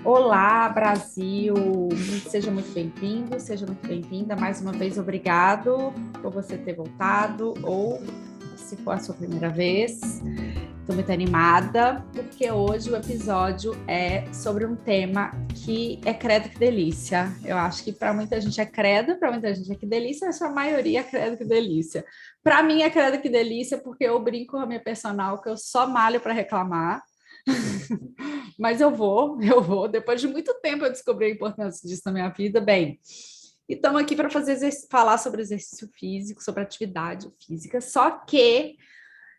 Olá, Brasil! Seja muito bem-vindo, seja muito bem-vinda. Mais uma vez, obrigado por você ter voltado, ou se for a sua primeira vez. Estou muito animada, porque hoje o episódio é sobre um tema que é credo que delícia. Eu acho que para muita gente é credo, para muita gente é que delícia, mas para a maioria é credo que delícia. Para mim é credo que delícia, porque eu brinco com a minha personal que eu só malho para reclamar. Mas eu vou. Depois de muito tempo eu descobri a importância disso na minha vida. Bem, e estamos aqui para falar sobre exercício físico, sobre atividade física, só que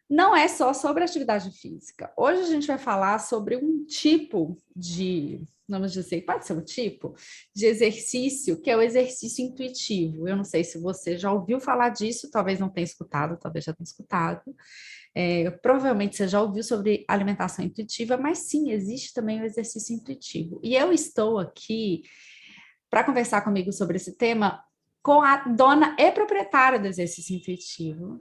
não é só sobre atividade física. Hoje a gente vai falar sobre um tipo de, vamos dizer, pode ser um tipo de exercício, que é o exercício intuitivo. Eu não sei se você já ouviu falar disso, talvez não tenha escutado, talvez já tenha escutado. Provavelmente você já ouviu sobre alimentação intuitiva, mas sim, existe também o exercício intuitivo. E eu estou aqui para conversar comigo sobre esse tema com a dona e proprietária do exercício intuitivo,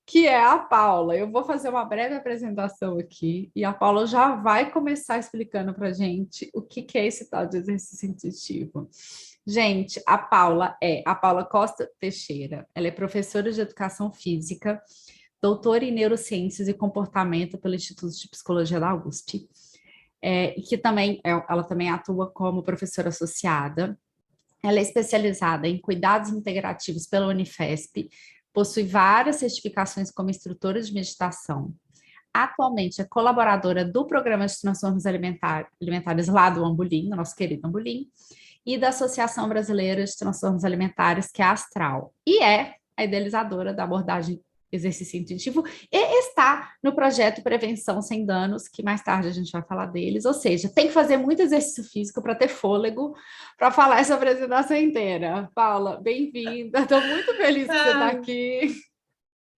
que é a Paula. Eu vou fazer uma breve apresentação aqui e a Paula já vai começar explicando para a gente o que é esse tal de exercício intuitivo. Gente, a Paula Costa Teixeira. Ela é professora de educação física, doutora em neurociências e comportamento pelo Instituto de Psicologia da USP, e que ela também atua como professora associada. Ela é especializada em cuidados integrativos pela Unifesp, possui várias certificações como instrutora de meditação. Atualmente é colaboradora do Programa de Transtornos Alimentares lá do Ambulim, do nosso querido Ambulim, e da Associação Brasileira de Transtornos Alimentares, que é a Astral. E é a idealizadora da abordagem exercício intuitivo e está no projeto Prevenção Sem Danos, que mais tarde a gente vai falar deles. Ou seja, tem que fazer muito exercício físico para ter fôlego para falar essa apresentação inteira. Paula, bem-vinda. Estou muito feliz que você está aqui.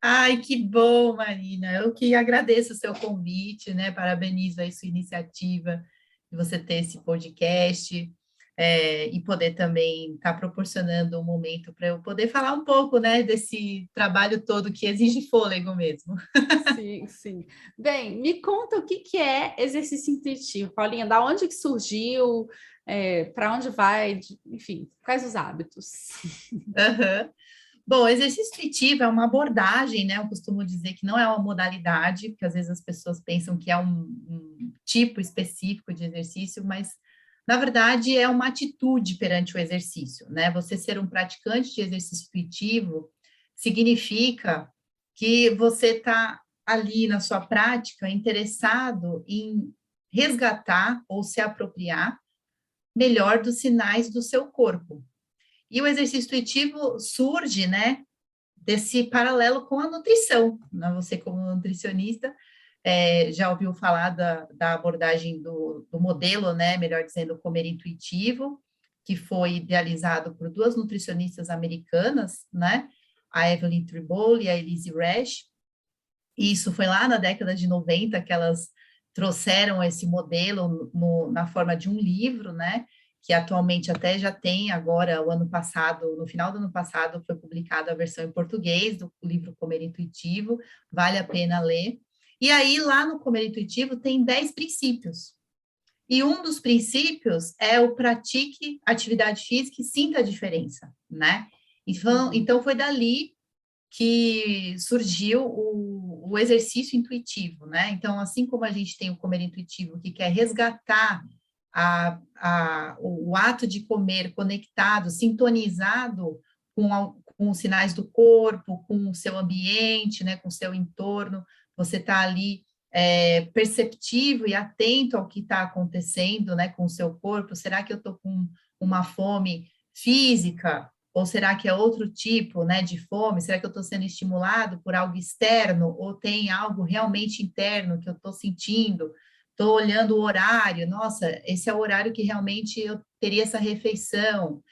Ai, que bom, Marina. Eu que agradeço o seu convite, né? Parabenizo aí sua iniciativa de você ter esse podcast e poder também estar proporcionando um momento para eu poder falar um pouco, né, desse trabalho todo que exige fôlego mesmo. Sim, sim. Bem, me conta o que é exercício intuitivo, Paulinha, da onde que surgiu, para onde vai, enfim, quais os hábitos? Uhum. Bom, exercício intuitivo é uma abordagem, né? Eu costumo dizer que não é uma modalidade, porque às vezes as pessoas pensam que é um tipo específico de exercício, mas na verdade é uma atitude perante o exercício, né? Você ser um praticante de exercício intuitivo significa que você está ali na sua prática interessado em resgatar ou se apropriar melhor dos sinais do seu corpo. E o exercício intuitivo surge, né, desse paralelo com a nutrição. Né? Você, como nutricionista, já ouviu falar da abordagem do modelo, né, melhor dizendo, comer intuitivo, que foi idealizado por duas nutricionistas americanas, né, a Evelyn Tribole e a Elise Resch. E isso foi lá na década de 90 que elas trouxeram esse modelo na forma de um livro, né, que atualmente até já tem agora, o ano passado, no final do ano passado, foi publicada a versão em português do livro Comer Intuitivo, vale a pena ler. E aí, lá no Comer Intuitivo, tem 10 princípios. E um dos princípios é o pratique atividade física e sinta a diferença, né? Então foi dali que surgiu o exercício intuitivo, né? Então, assim como a gente tem o comer intuitivo, que quer resgatar o ato de comer conectado, sintonizado com os sinais do corpo, com o seu ambiente, né, com o seu entorno, você está ali perceptivo e atento ao que está acontecendo, né, com o seu corpo. Será que eu estou com uma fome física? Ou será que é outro tipo, né, de fome? Será que eu estou sendo estimulado por algo externo? Ou tem algo realmente interno que eu estou sentindo? Estou olhando o horário, nossa, esse é o horário que realmente eu teria essa refeição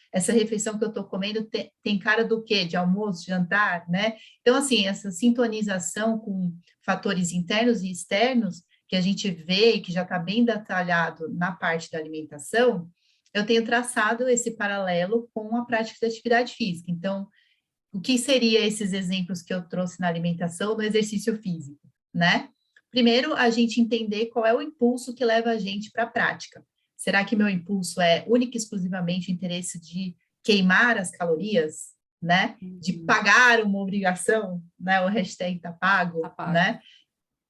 que eu estou comendo tem cara do quê? De almoço, de jantar, né? Então, assim, essa sintonização com fatores internos e externos que a gente vê e que já está bem detalhado na parte da alimentação, eu tenho traçado esse paralelo com a prática de atividade física. Então, o que seria esses exemplos que eu trouxe na alimentação no exercício físico, né? primeiro, a gente entender qual é o impulso que leva a gente para a prática. Será que meu impulso é único e exclusivamente o interesse de queimar as calorias, né? De pagar uma obrigação, né? O hashtag tá pago, né?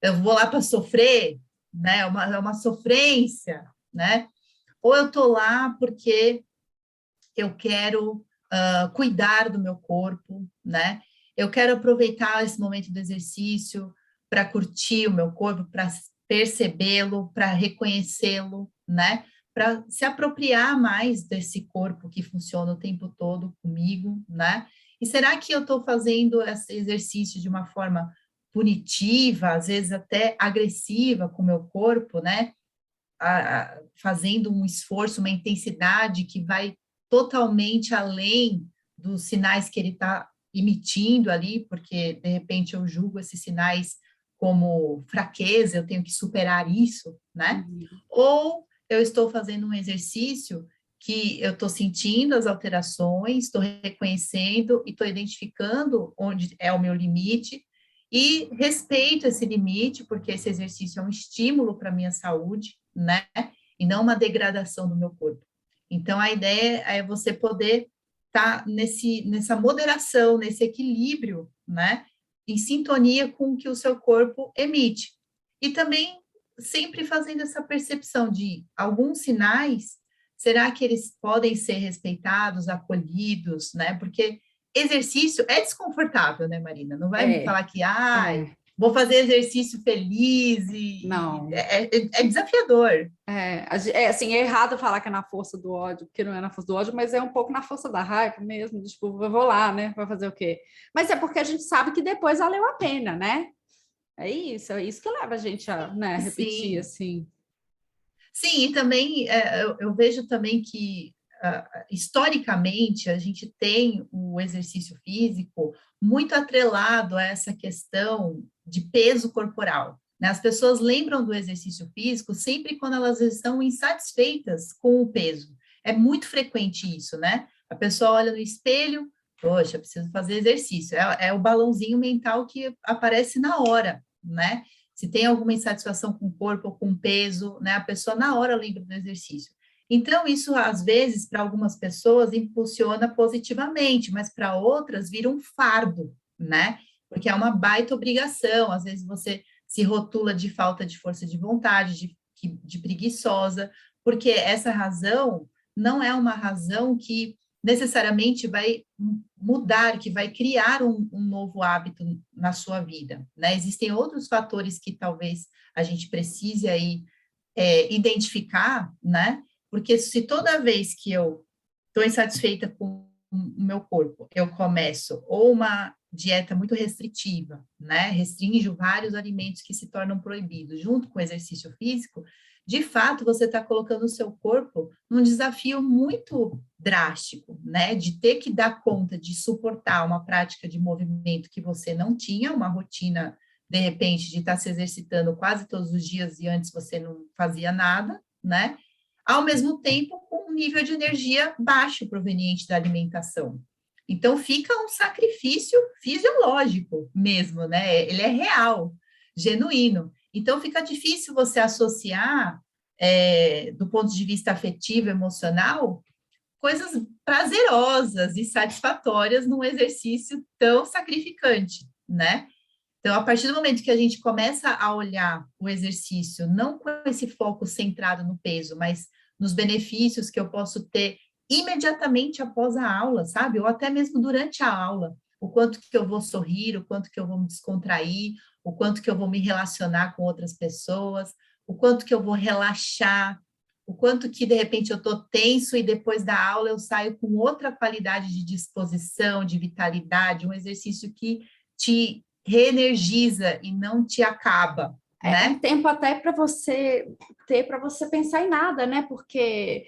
Eu vou lá para sofrer, né? É uma sofrência, né? Ou eu tô lá porque eu quero cuidar do meu corpo, né? Eu quero aproveitar esse momento do exercício para curtir o meu corpo, para percebê-lo, para reconhecê-lo, né? Para se apropriar mais desse corpo que funciona o tempo todo comigo, né? E será que eu estou fazendo esse exercício de uma forma punitiva, às vezes até agressiva com o meu corpo, né? Fazendo um esforço, uma intensidade que vai totalmente além dos sinais que ele está emitindo ali, porque de repente eu julgo esses sinais como fraqueza, eu tenho que superar isso, né? Ou eu estou fazendo um exercício que eu estou sentindo as alterações, estou reconhecendo e estou identificando onde é o meu limite e respeito esse limite, porque esse exercício é um estímulo para a minha saúde, né? E não uma degradação do meu corpo. Então, a ideia é você poder estar nessa moderação, nesse equilíbrio, né? Em sintonia com o que o seu corpo emite. E também sempre fazendo essa percepção de alguns sinais, será que eles podem ser respeitados, acolhidos, né? Porque exercício é desconfortável, né, Marina? Não vai me falar que, vou fazer exercício feliz e não. É desafiador. Assim, é errado falar que é na força do ódio, porque não é na força do ódio, mas é um pouco na força da raiva mesmo, tipo, eu vou lá, né, vai fazer o quê? Mas é porque a gente sabe que depois valeu a pena, né? É isso que leva a gente a, né, repetir, Sim. assim. Sim, e também eu vejo também que historicamente a gente tem o exercício físico muito atrelado a essa questão de peso corporal, né? As pessoas lembram do exercício físico sempre quando elas estão insatisfeitas com o peso. É muito frequente isso, né? A pessoa olha no espelho, poxa, preciso fazer exercício. É o balãozinho mental que aparece na hora, né? Se tem alguma insatisfação com o corpo ou com o peso, né, a pessoa na hora lembra do exercício. Então, isso, às vezes, para algumas pessoas, impulsiona positivamente, mas para outras vira um fardo, né? Porque é uma baita obrigação. Às vezes você se rotula de falta de força de vontade, de preguiçosa, porque essa razão não é uma razão que necessariamente vai mudar, que vai criar um novo hábito na sua vida, né? Existem outros fatores que talvez a gente precise aí identificar, né? Porque se toda vez que eu estou insatisfeita com o meu corpo, eu começo ou uma dieta muito restritiva, né? Restringo vários alimentos que se tornam proibidos, junto com o exercício físico, de fato, você está colocando o seu corpo num desafio muito drástico, né? De ter que dar conta de suportar uma prática de movimento que você não tinha, uma rotina, de repente, de estar se exercitando quase todos os dias e antes você não fazia nada, né? Ao mesmo tempo, com um nível de energia baixo proveniente da alimentação. Então, fica um sacrifício fisiológico mesmo, né? Ele é real, genuíno. Então, fica difícil você associar, do ponto de vista afetivo, emocional, coisas prazerosas e satisfatórias num exercício tão sacrificante, né? Então, a partir do momento que a gente começa a olhar o exercício, não com esse foco centrado no peso, mas nos benefícios que eu posso ter imediatamente após a aula, sabe? Ou até mesmo durante a aula, o quanto que eu vou sorrir, o quanto que eu vou me descontrair, o quanto que eu vou me relacionar com outras pessoas, o quanto que eu vou relaxar, o quanto que, de repente, eu estou tenso e depois da aula eu saio com outra qualidade de disposição, de vitalidade, um exercício que te reenergiza e não te acaba, né? Um tempo até para você ter, para você pensar em nada, né? Porque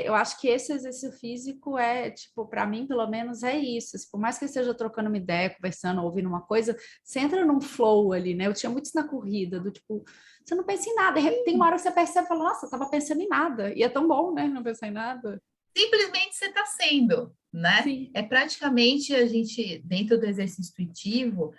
eu acho que esse exercício físico tipo, para mim, pelo menos, é isso. Por mais que eu esteja trocando uma ideia, conversando, ouvindo uma coisa, você entra num flow ali, né? Eu tinha muito isso na corrida, do tipo, você não pensa em nada. Tem uma hora que você percebe e fala, nossa, eu estava pensando em nada. E é tão bom, né? Não pensar em nada. Simplesmente você está sendo, né? Sim. É praticamente a gente, dentro do exercício intuitivo,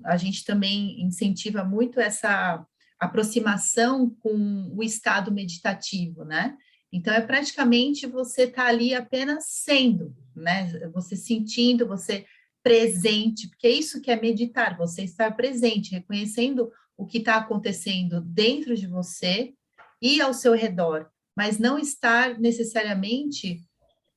a gente também incentiva muito essa aproximação com o estado meditativo, né? Então, é praticamente você estar ali apenas sendo, né? Você sentindo, você presente, porque é isso que é meditar, você estar presente, reconhecendo o que está acontecendo dentro de você e ao seu redor, mas não estar necessariamente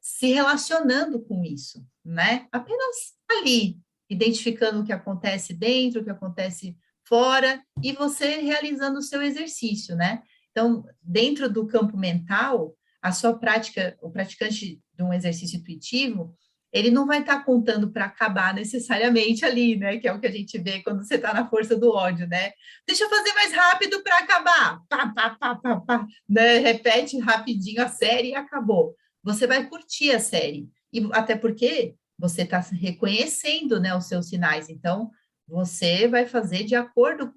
se relacionando com isso, né? Apenas ali, identificando o que acontece dentro, o que acontece fora, e você realizando o seu exercício, né? Então, dentro do campo mental, a sua prática, o praticante de um exercício intuitivo, ele não vai estar contando para acabar necessariamente ali, né? Que é o que a gente vê quando você está na força do ódio, né? Deixa eu fazer mais rápido para acabar. Pá, pá, pá, pá, pá, né? Repete rapidinho a série e acabou. Você vai curtir a série. E até porque você está reconhecendo, né, os seus sinais. Então, você vai fazer de acordo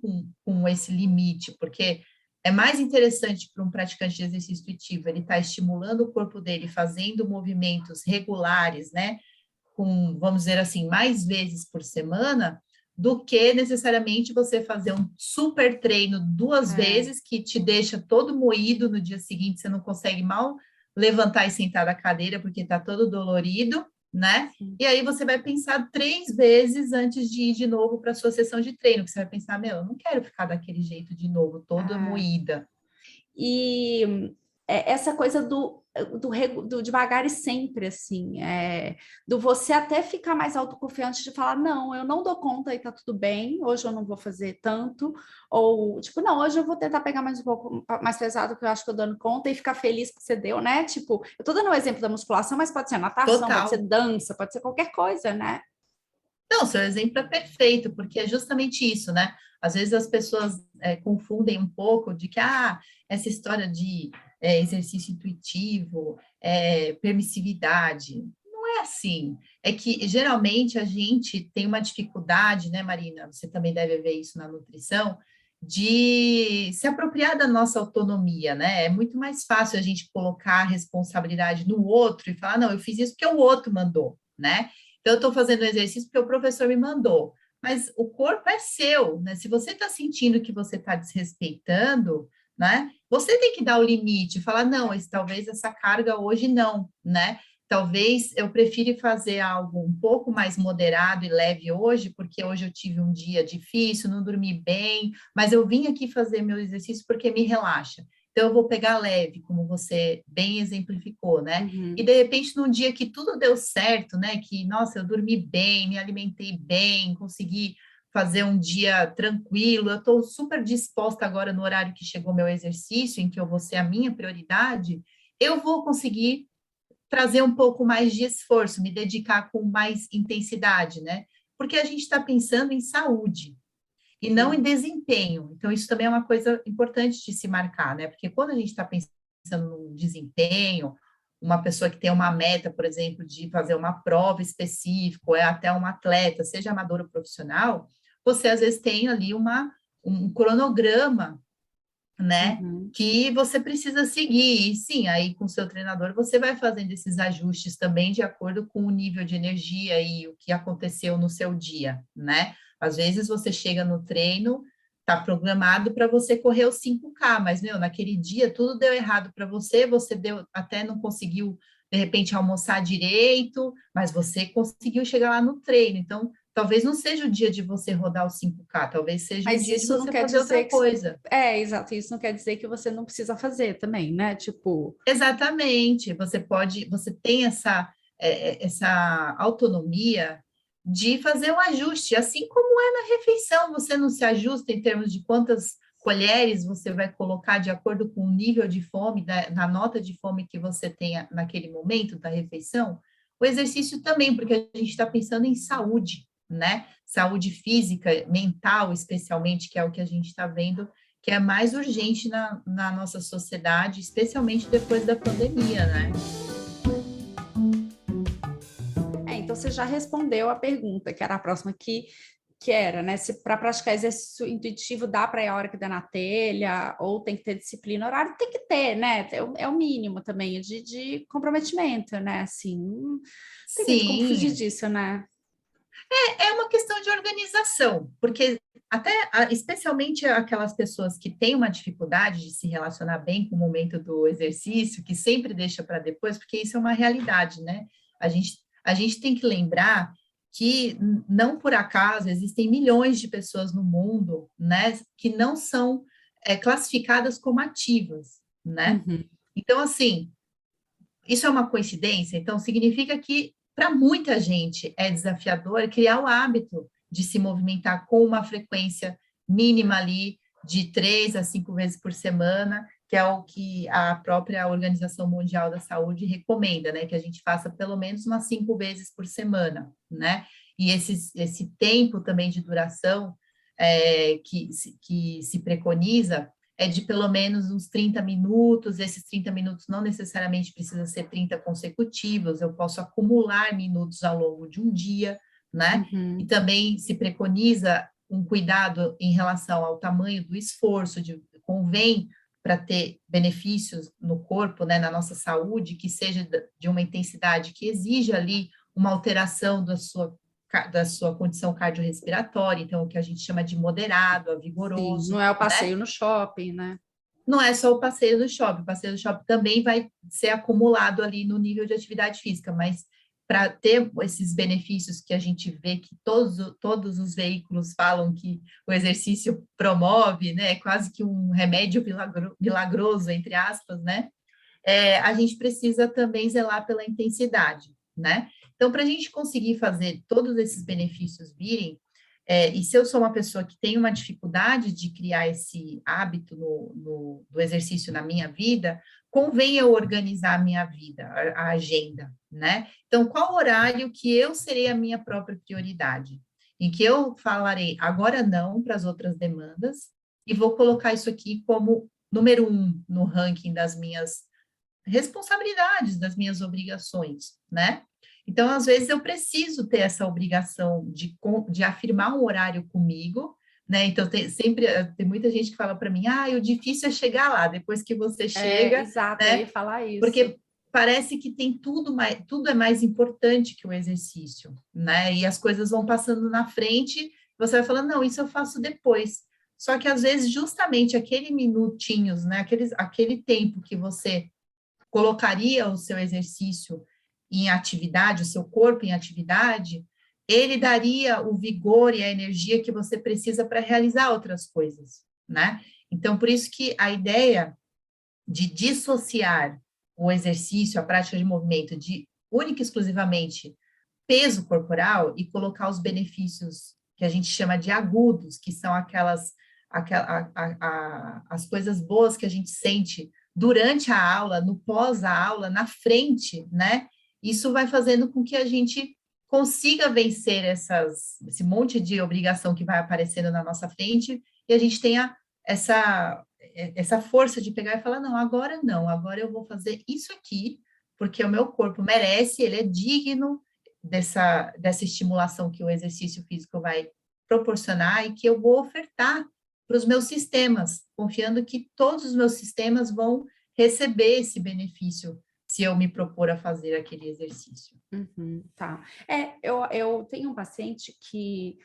com esse limite, porque é mais interessante para um praticante de exercício intuitivo, ele está estimulando o corpo dele, fazendo movimentos regulares, né, com, vamos dizer assim, mais vezes por semana, do que necessariamente você fazer um super treino 2 vezes, que te deixa todo moído no dia seguinte, você não consegue mal levantar e sentar da cadeira, porque está todo dolorido, né? Sim. E aí você vai pensar 3 vezes antes de ir de novo para a sua sessão de treino, que você vai pensar, meu, eu não quero ficar daquele jeito de novo, toda moída. E essa coisa do devagar e sempre, assim, do você até ficar mais autoconfiante de falar, não, eu não dou conta e tá tudo bem, hoje eu não vou fazer tanto, ou, tipo, não, hoje eu vou tentar pegar mais um pouco mais pesado, que eu acho que eu dando conta, e ficar feliz que você deu, né? Tipo, eu tô dando um exemplo da musculação, mas pode ser natação, pode ser Total. dança, pode ser qualquer coisa, né? Não, seu exemplo é perfeito, porque é justamente isso, né? Às vezes as pessoas confundem um pouco de que, essa história de exercício intuitivo, permissividade. Não é assim. É que, geralmente, a gente tem uma dificuldade, né, Marina? Você também deve ver isso na nutrição, de se apropriar da nossa autonomia, né? É muito mais fácil a gente colocar a responsabilidade no outro e falar, não, eu fiz isso porque o outro mandou, né? Então, eu estou fazendo o exercício porque o professor me mandou. Mas o corpo é seu, né? Se você está sentindo que você está desrespeitando, né? Você tem que dar o limite, falar, não, talvez essa carga hoje não, né? Talvez eu prefira fazer algo um pouco mais moderado e leve hoje, porque hoje eu tive um dia difícil, não dormi bem, mas eu vim aqui fazer meu exercício porque me relaxa. Então, eu vou pegar leve, como você bem exemplificou, né? E, de repente, num dia que tudo deu certo, né? Que, nossa, eu dormi bem, me alimentei bem, consegui fazer um dia tranquilo, eu estou super disposta agora no horário que chegou meu exercício, em que eu vou ser a minha prioridade, eu vou conseguir trazer um pouco mais de esforço, me dedicar com mais intensidade, né? Porque a gente está pensando em saúde e não em desempenho. Então, isso também é uma coisa importante de se marcar, né? Porque quando a gente está pensando no desempenho, uma pessoa que tem uma meta, por exemplo, de fazer uma prova específica, ou é até um atleta, seja amador ou profissional, você às vezes tem ali um cronograma, né? Que você precisa seguir. E sim, aí com o seu treinador você vai fazendo esses ajustes também de acordo com o nível de energia e o que aconteceu no seu dia, né? Às vezes você chega no treino, tá programado para você correr os 5K, mas, meu, naquele dia tudo deu errado para você, você deu, até não conseguiu, de repente, almoçar direito, mas você conseguiu chegar lá no treino. Então, talvez não seja o dia de você rodar os 5K, talvez seja o Mas dia de isso não você quer fazer outra dizer que... coisa. Exato, isso não quer dizer que você não precisa fazer também, né? Tipo... Exatamente, você tem essa autonomia de fazer um ajuste, assim como é na refeição, você não se ajusta em termos de quantas colheres você vai colocar de acordo com o nível de fome, na nota de fome que você tenha naquele momento da refeição, o exercício também, porque a gente está pensando em saúde, né? Saúde física, mental, especialmente, que é o que a gente está vendo que é mais urgente na nossa sociedade, especialmente depois da pandemia, né? Então você já respondeu a pergunta, que era a próxima, que era, né? Se para praticar exercício intuitivo dá para ir a hora que dá na telha, ou tem que ter disciplina, horário tem que ter, né? É o mínimo também de comprometimento, né? Assim, não tem muito como fugir Sim, disso, né? É uma questão de organização, porque especialmente aquelas pessoas que têm uma dificuldade de se relacionar bem com o momento do exercício, que sempre deixa para depois, porque isso é uma realidade, né? A gente tem que lembrar que não por acaso existem milhões de pessoas no mundo, né, que não são classificadas como ativas, né? Uhum. Então, assim, isso é uma coincidência? Então, significa que para muita gente é desafiador criar o hábito de se movimentar com uma frequência mínima ali de 3 a 5 vezes por semana, que é o que a própria Organização Mundial da Saúde recomenda, né? Que a gente faça pelo menos umas 5 vezes por semana, né? E esse tempo também de duração que se preconiza é de pelo menos uns 30 minutos, esses 30 minutos não necessariamente precisam ser 30 consecutivos, eu posso acumular minutos ao longo de um dia, né? E Uhum. também se preconiza um cuidado em relação ao tamanho do esforço, convém para ter benefícios no corpo, né, na nossa saúde, que seja de uma intensidade que exija ali uma alteração da sua condição cardiorrespiratória, então o que a gente chama de moderado, a Sim, não vigoroso, é o né? passeio no shopping, né? Não é só o passeio do shopping também vai ser acumulado ali no nível de atividade física, mas para ter esses benefícios que a gente vê que todos os veículos falam que o exercício promove, né, quase que um remédio milagroso, entre aspas, né, a gente precisa também zelar pela intensidade, né? Então, para a gente conseguir fazer todos esses benefícios virem, e se eu sou uma pessoa que tem uma dificuldade de criar esse hábito do exercício na minha vida, convém eu organizar a minha vida, a agenda, né? Então, qual horário que eu serei a minha própria prioridade? Em que eu falarei agora não para as outras demandas e vou colocar isso aqui como número 1 no ranking das minhas responsabilidades, das minhas obrigações, né? Então, às vezes, eu preciso ter essa obrigação de afirmar um horário comigo, né? Então, tem muita gente que fala para mim, o difícil é chegar lá, depois que você É, chega, exato, eu ia né? falar isso. Porque parece que tem tudo é mais importante que o exercício, né? E as coisas vão passando na frente, você vai falando, não, isso eu faço depois. Só que, às vezes, justamente aquele minutinhos, né? Aquele tempo que você colocaria o seu exercício em atividade, o seu corpo em atividade, ele daria o vigor e a energia que você precisa para realizar outras coisas, né? Então, por isso que a ideia de dissociar o exercício, a prática de movimento, de única e exclusivamente peso corporal e colocar os benefícios que a gente chama de agudos, que são as coisas boas que a gente sente durante a aula, no pós-aula, na frente, né? Isso vai fazendo com que a gente consiga vencer esse monte de obrigação que vai aparecendo na nossa frente e a gente tenha essa força de pegar e falar, não, agora eu vou fazer isso aqui, porque o meu corpo merece, ele é digno dessa estimulação que o exercício físico vai proporcionar e que eu vou ofertar para os meus sistemas, confiando que todos os meus sistemas vão receber esse benefício se eu me propor a fazer aquele exercício. Uhum, tá. Eu tenho um paciente que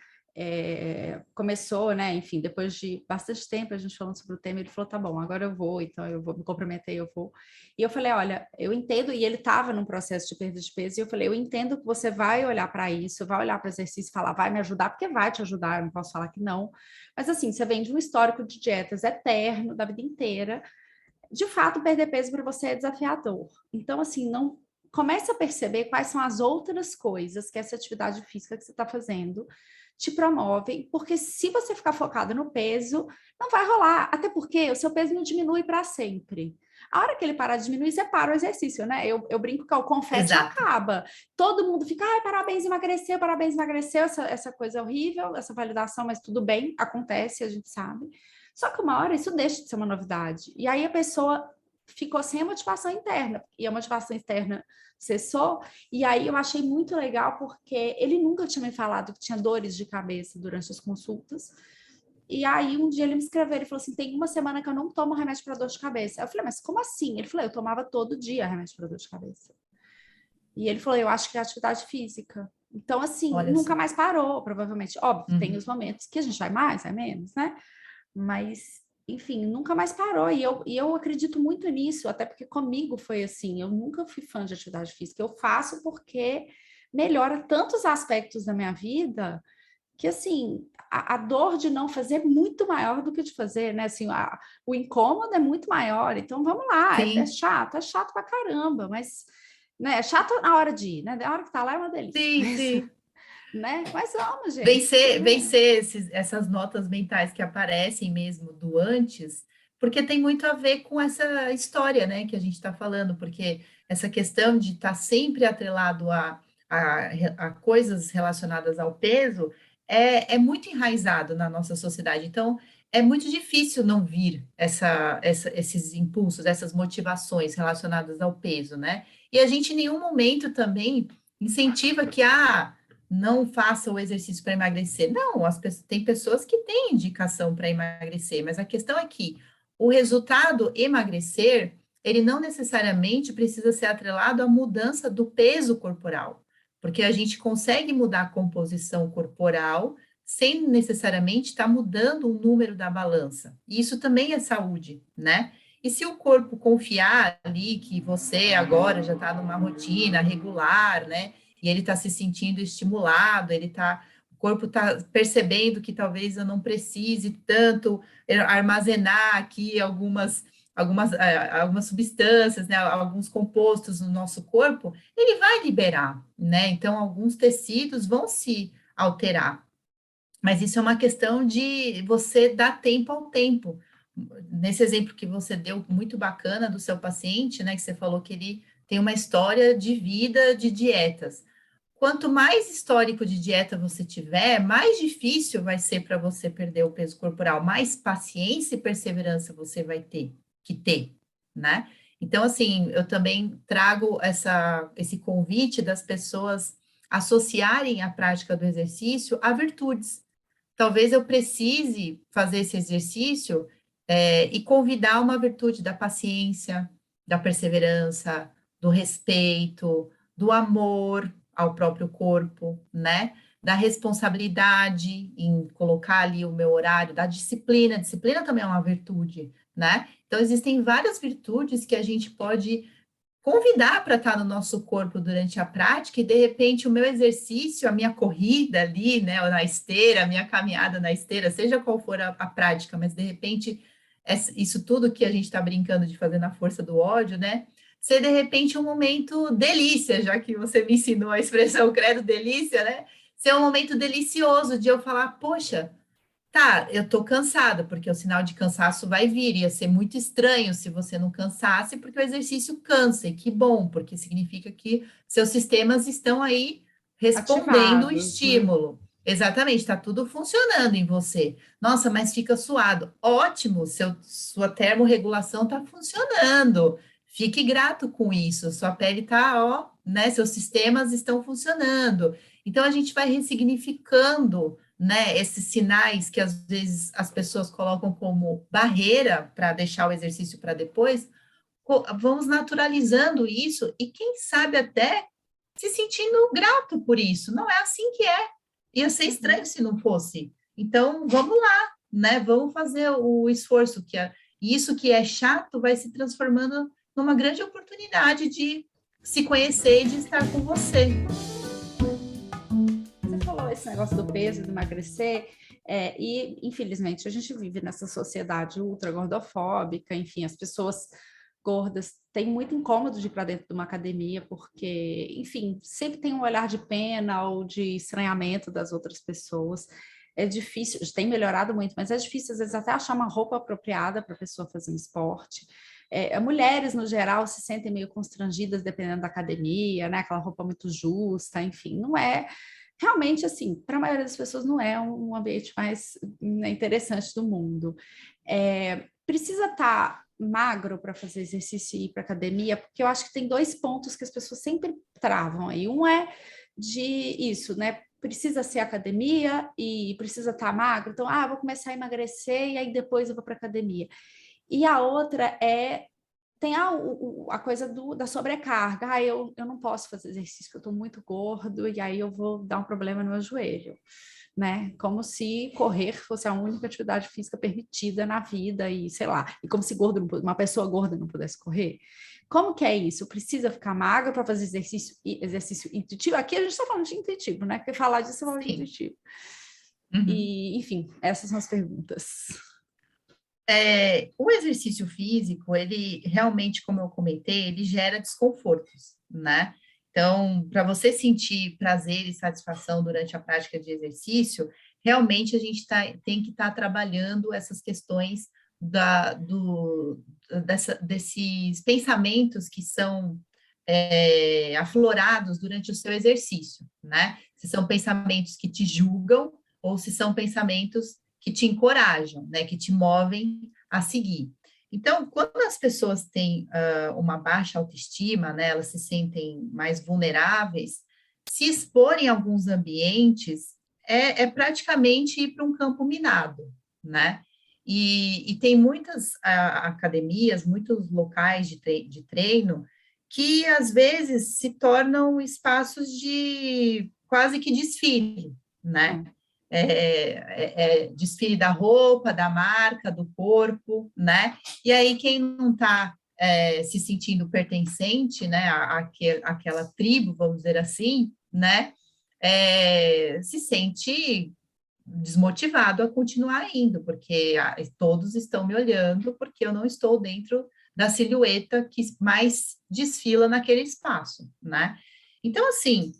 começou, né? Enfim, depois de bastante tempo a gente falando sobre o tema, ele falou: tá bom, agora eu vou, então eu vou me comprometer, eu vou. E eu falei: olha, eu entendo, e ele estava num processo de perda de peso, e eu falei: eu entendo que você vai olhar para isso, vai olhar para o exercício e falar, vai me ajudar, porque vai te ajudar, eu não posso falar que não. Mas assim, você vem de um histórico de dietas eterno, da vida inteira. De fato, perder peso para você é desafiador. Então, assim, não comece a perceber quais são as outras coisas que essa atividade física que você está fazendo te promove, porque se você ficar focado no peso, não vai rolar, até porque o seu peso não diminui para sempre. A hora que ele parar de diminuir, você para o exercício, né? Eu brinco que o confete Exato. acaba. Todo mundo fica, parabéns, emagreceu, essa coisa horrível, essa validação, mas tudo bem, acontece, a gente sabe. Só que uma hora isso deixa de ser uma novidade. E aí a pessoa ficou sem a motivação interna, e a motivação externa cessou. E aí eu achei muito legal, porque ele nunca tinha me falado que tinha dores de cabeça durante as consultas. E aí um dia ele me escreveu, ele falou assim, tem uma semana que eu não tomo remédio para dor de cabeça. Eu falei, mas como assim? Ele falou, eu tomava todo dia remédio para dor de cabeça. E ele falou, eu acho que é atividade física. Então, assim, Olha nunca só. mais parou, provavelmente. Óbvio, tem Uhum. os momentos que a gente vai mais, vai menos, né? Mas, enfim, nunca mais parou. E eu acredito muito nisso, até porque comigo foi assim. Eu nunca fui fã de atividade física. Eu faço porque melhora tantos aspectos da minha vida que, assim, a dor de não fazer é muito maior do que de fazer, né? Assim, o incômodo é muito maior. Então, vamos lá, Sim, é chato pra caramba, mas, né, é chato na hora de ir, né? Na hora que tá lá é uma delícia. sim, Mas, sim. né? Mas vamos, gente. Vencer essas notas mentais que aparecem mesmo do antes, porque tem muito a ver com essa história, né, que a gente está falando, porque essa questão de estar sempre atrelado a coisas relacionadas ao peso é muito enraizado na nossa sociedade. Então, é muito difícil não vir esses impulsos, essas motivações relacionadas ao peso, né? E a gente em nenhum momento também incentiva que, não faça o exercício para emagrecer. Não, tem pessoas que têm indicação para emagrecer, mas a questão é que o resultado emagrecer, ele não necessariamente precisa ser atrelado à mudança do peso corporal, porque a gente consegue mudar a composição corporal sem necessariamente estar mudando o número da balança. E isso também é saúde, né? E se o corpo confiar ali que você agora já está numa rotina regular, né? E ele está se sentindo estimulado, o corpo está percebendo que talvez eu não precise tanto armazenar aqui algumas substâncias, né, alguns compostos no nosso corpo, ele vai liberar, né? Então, alguns tecidos vão se alterar. Mas isso é uma questão de você dar tempo ao tempo. Nesse exemplo que você deu, muito bacana do seu paciente, né, que você falou que ele tem uma história de vida de dietas. Quanto mais histórico de dieta você tiver, mais difícil vai ser para você perder o peso corporal, mais paciência e perseverança você vai ter que ter, né? Então, assim, eu também trago esse convite das pessoas associarem a prática do exercício a virtudes. Talvez eu precise fazer esse exercício e convidar uma virtude da paciência, da perseverança, do respeito, do amor ao próprio corpo, né? Da responsabilidade em colocar ali o meu horário, da disciplina. Disciplina também é uma virtude, né? Então, existem várias virtudes que a gente pode convidar para estar no nosso corpo durante a prática e de repente o meu exercício, a minha corrida ali, né, na esteira, a minha caminhada na esteira, seja qual for a prática, mas de repente isso tudo que a gente está brincando de fazer na força do ódio, né, ser de repente um momento delícia, já que você me ensinou a expressão credo delícia, né, ser um momento delicioso de eu falar, poxa, tá, eu tô cansada, porque o sinal de cansaço vai vir. Ia ser muito estranho se você não cansasse, porque o exercício cansa, e que bom, porque significa que seus sistemas estão aí respondendo o Ativados, né? estímulo. Exatamente, está tudo funcionando em você. Nossa, mas fica suado. Ótimo, sua termorregulação está funcionando. Fique grato com isso. Sua pele está, ó, né? Seus sistemas estão funcionando. Então a gente vai ressignificando, né, esses sinais que às vezes as pessoas colocam como barreira para deixar o exercício para depois, vamos naturalizando isso e quem sabe até se sentindo grato por isso. Não é assim que é. Ia ser estranho Uhum. se não fosse. Então, vamos lá, né? Vamos fazer o esforço e isso que é chato vai se transformando numa grande oportunidade de se conhecer e de estar com você. Você falou esse negócio do peso, de emagrecer, e infelizmente a gente vive nessa sociedade ultra gordofóbica, enfim, as pessoas gordas têm muito incômodo de ir para dentro de uma academia, porque, enfim, sempre tem um olhar de pena ou de estranhamento das outras pessoas. É difícil, tem melhorado muito, mas é difícil, às vezes, até achar uma roupa apropriada para a pessoa fazer um esporte. Mulheres, no geral, se sentem meio constrangidas dependendo da academia, né? Aquela roupa muito justa, enfim, não é realmente, assim, para a maioria das pessoas não é um ambiente mais, né, interessante do mundo. Precisa estar magro para fazer exercício e ir para academia, porque eu acho que tem dois pontos que as pessoas sempre travam aí. Um é de isso, né? Precisa ser academia e precisa estar magro, então, vou começar a emagrecer e aí depois eu vou para academia. E a outra é tem a coisa da sobrecarga. Ah, eu não posso fazer exercício, porque eu estou muito gordo, e aí eu vou dar um problema no meu joelho, né? Como se correr fosse a única atividade física permitida na vida, e sei lá, e como se uma pessoa gorda não pudesse correr. Como que é isso? Precisa ficar magra para fazer exercício intuitivo? Aqui a gente está falando de intuitivo, né? Porque falar disso é falar de intuitivo. Uhum. E, enfim, essas são as perguntas. O exercício físico, ele realmente, como eu comentei, ele gera desconfortos, né? Então, para você sentir prazer e satisfação durante a prática de exercício, realmente a gente tem que estar trabalhando essas questões desses pensamentos que são aflorados durante o seu exercício, né? Se são pensamentos que te julgam ou se são pensamentos que te encorajam, né? Que te movem a seguir. Então, quando as pessoas têm uma baixa autoestima, né, elas se sentem mais vulneráveis, se expor em alguns ambientes é praticamente ir para um campo minado, né? E tem muitas academias, muitos locais de treino que às vezes se tornam espaços de quase que desfile, né? Desfile da roupa, da marca, do corpo, né? E aí quem não está se sentindo pertencente, né, àquela tribo, vamos dizer assim, né, se sente desmotivado a continuar indo, porque todos estão me olhando, porque eu não estou dentro da silhueta que mais desfila naquele espaço, né? Então, assim,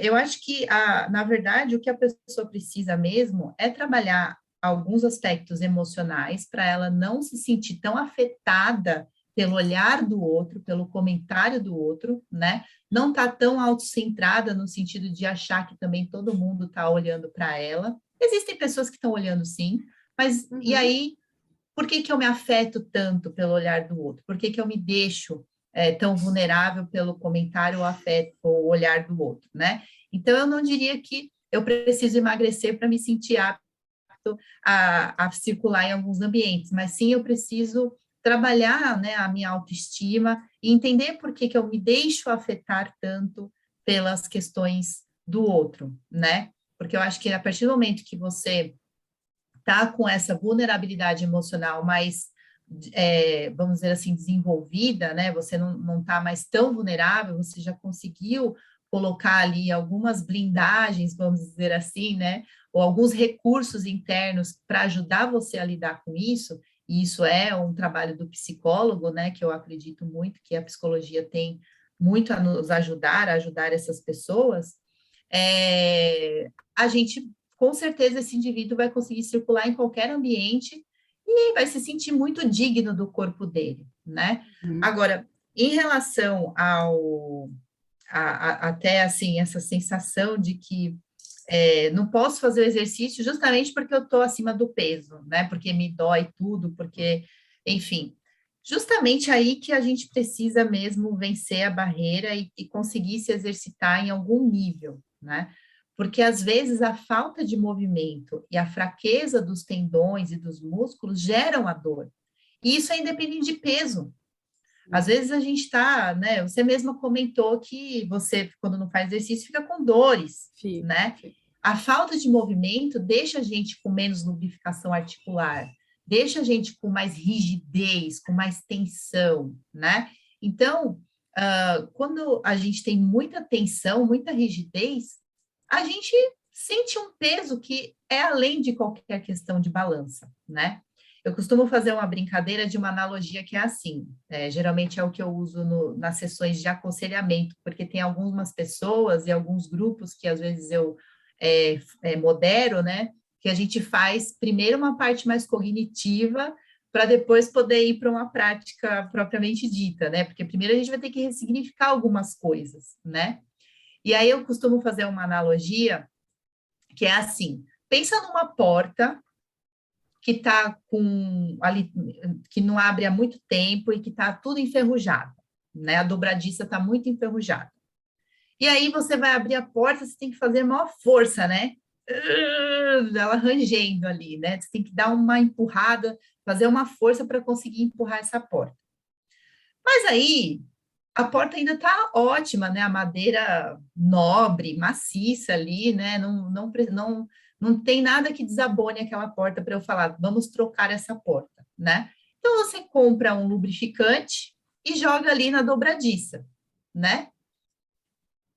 eu acho que, na verdade, o que a pessoa precisa mesmo é trabalhar alguns aspectos emocionais para ela não se sentir tão afetada pelo olhar do outro, pelo comentário do outro, né? Não está tão autocentrada no sentido de achar que também todo mundo está olhando para ela. Existem pessoas que estão olhando sim, mas e aí, por que que eu me afeto tanto pelo olhar do outro? Por que que eu me deixo tão vulnerável pelo comentário ou afeto ou olhar do outro, né? Então, eu não diria que eu preciso emagrecer para me sentir apto a circular em alguns ambientes, mas sim eu preciso trabalhar, né, a minha autoestima e entender por que que eu me deixo afetar tanto pelas questões do outro, né? Porque eu acho que a partir do momento que você está com essa vulnerabilidade emocional mais, vamos dizer assim, desenvolvida, né? Você não está mais tão vulnerável, você já conseguiu colocar ali algumas blindagens, vamos dizer assim, né? Ou alguns recursos internos para ajudar você a lidar com isso, e isso é um trabalho do psicólogo, né? Que eu acredito muito que a psicologia tem muito a nos ajudar, a ajudar essas pessoas, a gente, com certeza, esse indivíduo vai conseguir circular em qualquer ambiente e vai se sentir muito digno do corpo dele, né? Agora, em relação até assim, essa sensação de que não posso fazer o exercício justamente porque eu estou acima do peso, né? Porque me dói tudo, porque, enfim, justamente aí que a gente precisa mesmo vencer a barreira e conseguir se exercitar em algum nível, né? Porque às vezes a falta de movimento e a fraqueza dos tendões e dos músculos geram a dor. E isso é independente de peso. Às vezes a gente está, né? Você mesma comentou que você, quando não faz exercício, fica com dores, né? A falta de movimento deixa a gente com menos lubrificação articular, deixa a gente com mais rigidez, com mais tensão, né? Então, quando a gente tem muita tensão, muita rigidez, a gente sente um peso que é além de qualquer questão de balança, né? Eu costumo fazer uma brincadeira de uma analogia que é assim, geralmente é o que eu uso nas sessões de aconselhamento, porque tem algumas pessoas e alguns grupos que às vezes eu modero, né, que a gente faz primeiro uma parte mais cognitiva para depois poder ir para uma prática propriamente dita, né, porque primeiro a gente vai ter que ressignificar algumas coisas, né, e aí eu costumo fazer uma analogia que é assim, pensa numa porta que está ali, que não abre há muito tempo e que está tudo enferrujado, né? A dobradiça está muito enferrujada. E aí você vai abrir a porta, você tem que fazer maior força, né? Ela rangendo ali, né? Você tem que dar uma empurrada, fazer uma força para conseguir empurrar essa porta. Mas aí, a porta ainda está ótima, né? A madeira nobre, maciça ali, né? Não tem nada que desabone aquela porta para eu falar, vamos trocar essa porta, né? Então, você compra um lubrificante e joga ali na dobradiça, né?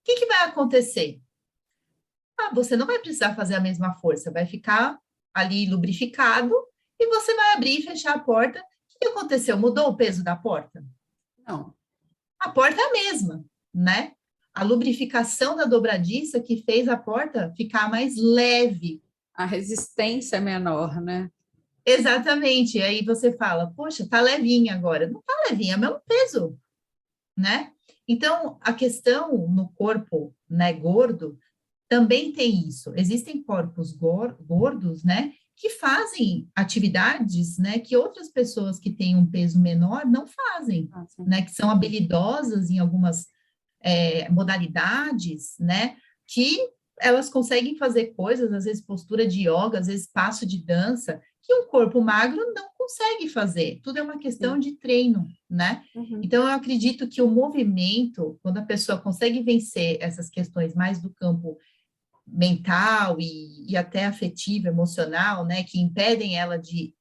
O que vai acontecer? Você não vai precisar fazer a mesma força, vai ficar ali lubrificado e você vai abrir e fechar a porta. O que aconteceu? Mudou o peso da porta? Não. A porta é a mesma, né? A lubrificação da dobradiça que fez a porta ficar mais leve. A resistência é menor, né? Exatamente. E aí você fala, poxa, tá levinha agora. Não tá levinha, é o mesmo peso, né? Então, a questão no corpo, né, gordo, também tem isso. Existem corpos gordos, né, que fazem atividades, né, que outras pessoas que têm um peso menor não fazem, né, que são habilidosas em algumas modalidades, né, que elas conseguem fazer coisas, às vezes postura de yoga, às vezes passo de dança, que um corpo magro não consegue fazer. Tudo é uma questão de treino, né? Então, eu acredito que o movimento, quando a pessoa consegue vencer essas questões mais do campo mental e até afetivo, emocional, né, que impedem ela de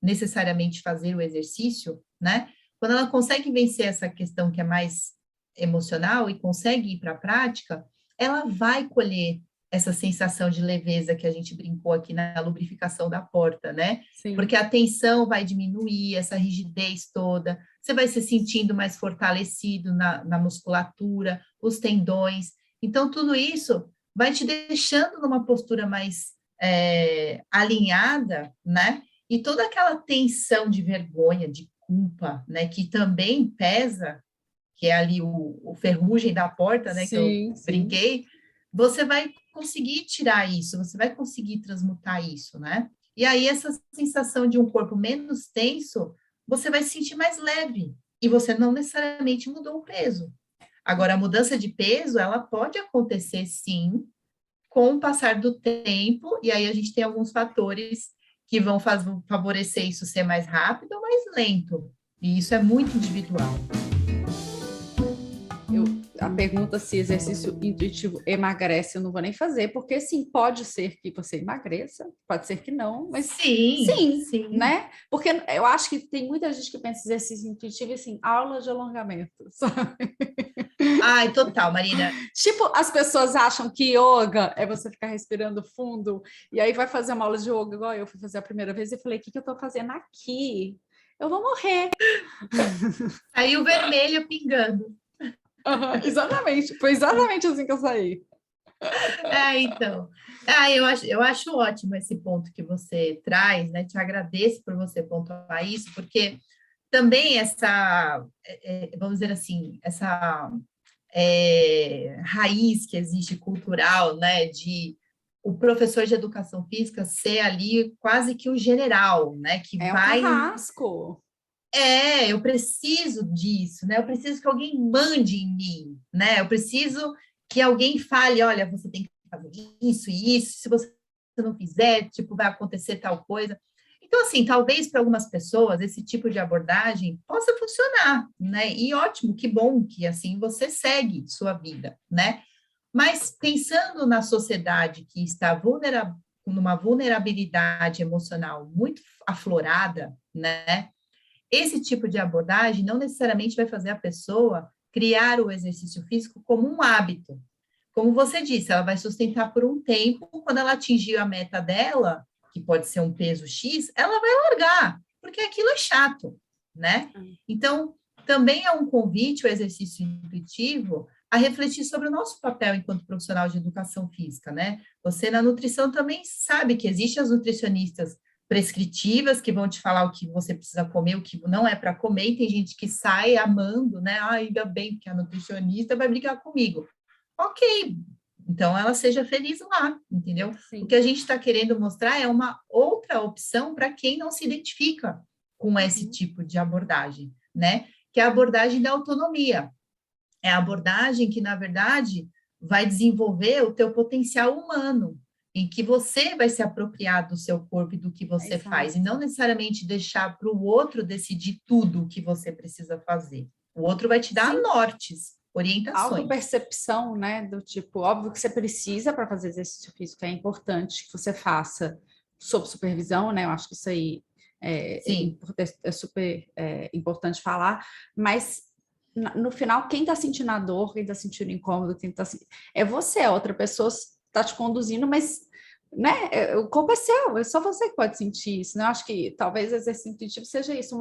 necessariamente fazer o exercício, né? Quando ela consegue vencer essa questão que é mais emocional e consegue ir para a prática, ela vai colher essa sensação de leveza que a gente brincou aqui na lubrificação da porta, né? Sim. Porque a tensão vai diminuir, essa rigidez toda, você vai se sentindo mais fortalecido na musculatura, os tendões. Então, tudo isso vai te deixando numa postura mais alinhada, né? E toda aquela tensão de vergonha, de culpa, né? Que também pesa, que é ali o ferrugem da porta, né? Sim, que eu sim. brinquei, você vai conseguir tirar isso, você vai conseguir transmutar isso, né? E aí essa sensação de um corpo menos tenso, você vai se sentir mais leve, e você não necessariamente mudou o peso. Agora, a mudança de peso, ela pode acontecer, sim, com o passar do tempo, e aí a gente tem alguns fatores que vão favorecer isso ser mais rápido ou mais lento, e isso é muito individual. A pergunta se exercício intuitivo emagrece, eu não vou nem fazer, porque sim, pode ser que você emagreça, pode ser que não, mas sim, né? Porque eu acho que tem muita gente que pensa exercício intuitivo assim, aula de alongamento, sabe? Ai, total, Marina. Tipo, as pessoas acham que yoga é você ficar respirando fundo, e aí vai fazer uma aula de yoga, igual eu fui fazer a primeira vez, e falei, o que eu tô fazendo aqui? Eu vou morrer. Aí o vermelho pingando. Exatamente, foi exatamente assim que eu saí. Então. Eu acho ótimo esse ponto que você traz, né? Te agradeço por você pontuar isso, porque também vamos dizer assim, essa raiz que existe cultural, né? De o professor de educação física ser ali quase que o general, né? Que é vai. Um carrasco. Eu preciso disso, né? Eu preciso que alguém mande em mim, né? Eu preciso que alguém fale, olha, você tem que fazer isso e isso, se você não fizer, tipo, vai acontecer tal coisa. Então, assim, talvez para algumas pessoas esse tipo de abordagem possa funcionar, né? E ótimo, que bom que assim você segue sua vida, né? Mas pensando na sociedade que está numa vulnerabilidade emocional muito aflorada, né? Esse tipo de abordagem não necessariamente vai fazer a pessoa criar o exercício físico como um hábito. Como você disse, ela vai sustentar por um tempo, quando ela atingir a meta dela, que pode ser um peso X, ela vai largar, porque aquilo é chato, né? Então, também é um convite, o exercício intuitivo, a refletir sobre o nosso papel enquanto profissional de educação física, né? Você na nutrição também sabe que existem as nutricionistas prescritivas que vão te falar o que você precisa comer, o que não é para comer, e tem gente que sai amando, né? Ainda bem que a nutricionista vai brigar comigo. Ok, então ela seja feliz lá, entendeu? Sim. O que a gente está querendo mostrar é uma outra opção para quem não se identifica com esse tipo de abordagem, né? Que é a abordagem da autonomia. É a abordagem que, na verdade, vai desenvolver o teu potencial humano, em que você vai se apropriar do seu corpo e do que você faz, e não necessariamente deixar para o outro decidir tudo o que você precisa fazer, O outro vai te dar Sim. nortes, orientações. Autopercepção, né? Do tipo, óbvio que você precisa para fazer exercício físico, é importante que você faça sob supervisão, né? Eu acho que isso aí é super importante falar, mas no final, quem está sentindo a dor, quem está sentindo incômodo, é você, a outra pessoa está te conduzindo, mas né, o corpo é seu, é só você que pode sentir isso, né? Eu acho que talvez o exercício intuitivo seja isso,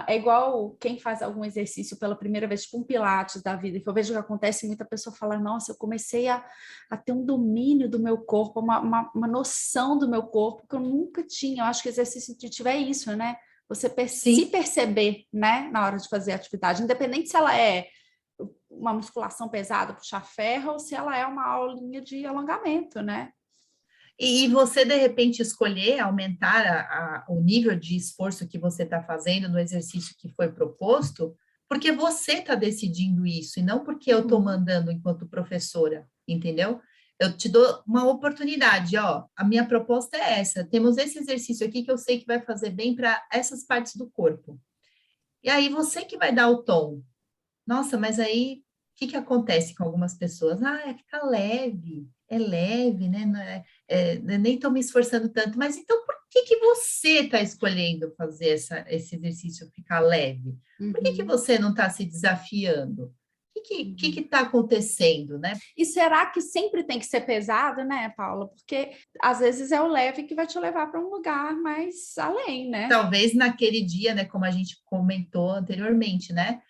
é igual quem faz algum exercício pela primeira vez, tipo um pilates da vida, que eu vejo que acontece, muita pessoa fala, nossa, eu comecei a ter um domínio do meu corpo, uma noção do meu corpo que eu nunca tinha. Eu acho que exercício intuitivo é isso, né? Você se perceber, né, na hora de fazer a atividade, independente se ela é uma musculação pesada, puxar ferro, ou se ela é uma aulinha de alongamento, né? E você, de repente, escolher aumentar o nível de esforço que você está fazendo no exercício que foi proposto, porque você está decidindo isso, e não porque eu estou mandando enquanto professora, entendeu? Eu te dou uma oportunidade, ó, a minha proposta é essa, temos esse exercício aqui que eu sei que vai fazer bem para essas partes do corpo. E aí você que vai dar o tom. Nossa, mas aí o que acontece com algumas pessoas? Ah, fica leve, é leve, né? Nem estou me esforçando tanto, mas então por que você está escolhendo fazer esse exercício ficar leve? Por que você não está se desafiando? O que está acontecendo, né? E será que sempre tem que ser pesado, né, Paula? Porque às vezes é o leve que vai te levar para um lugar mais além, né? Talvez naquele dia, né, como a gente comentou anteriormente, né?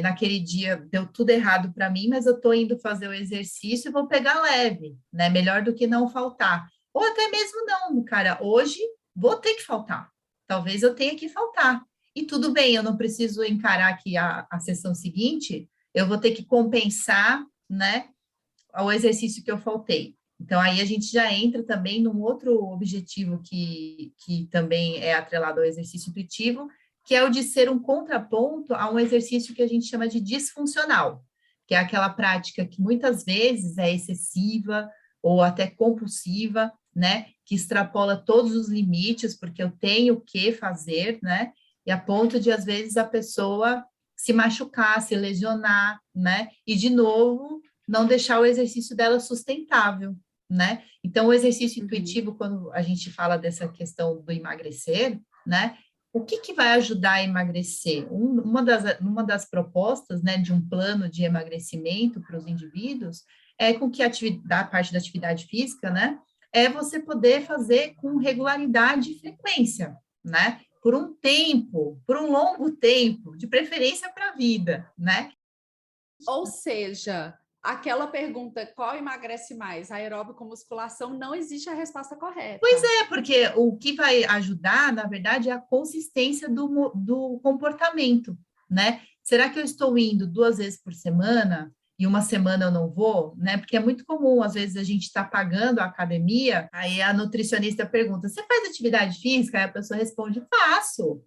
Naquele dia deu tudo errado para mim, mas eu estou indo fazer o exercício e vou pegar leve, né? Melhor do que não faltar. Ou até mesmo não, cara, hoje vou ter que faltar. Talvez eu tenha que faltar. E tudo bem, eu não preciso encarar que a sessão seguinte, eu vou ter que compensar, né, o exercício que eu faltei. Então, aí a gente já entra também num outro objetivo que também é atrelado ao exercício intuitivo, que é o de ser um contraponto a um exercício que a gente chama de disfuncional, que é aquela prática que muitas vezes é excessiva ou até compulsiva, né? Que extrapola todos os limites, porque eu tenho que fazer, né? E a ponto de, às vezes, a pessoa se machucar, se lesionar, né? E, de novo, não deixar o exercício dela sustentável, né? Então, o exercício intuitivo, quando a gente fala dessa questão do emagrecer, né? O que vai ajudar a emagrecer? Uma das propostas, né, de um plano de emagrecimento para os indivíduos é com que a parte da atividade física, né, é você poder fazer com regularidade e frequência, né? Por um tempo, por um longo tempo, de preferência para a vida, né? Ou seja, aquela pergunta, qual emagrece mais, aeróbico ou musculação, não existe a resposta correta. Pois é, porque o que vai ajudar, na verdade, é a consistência do comportamento, né? Será que eu estou indo 2 vezes por semana e uma semana eu não vou, né? Porque é muito comum, às vezes, a gente está pagando a academia, aí a nutricionista pergunta, você faz atividade física? Aí a pessoa responde, faço.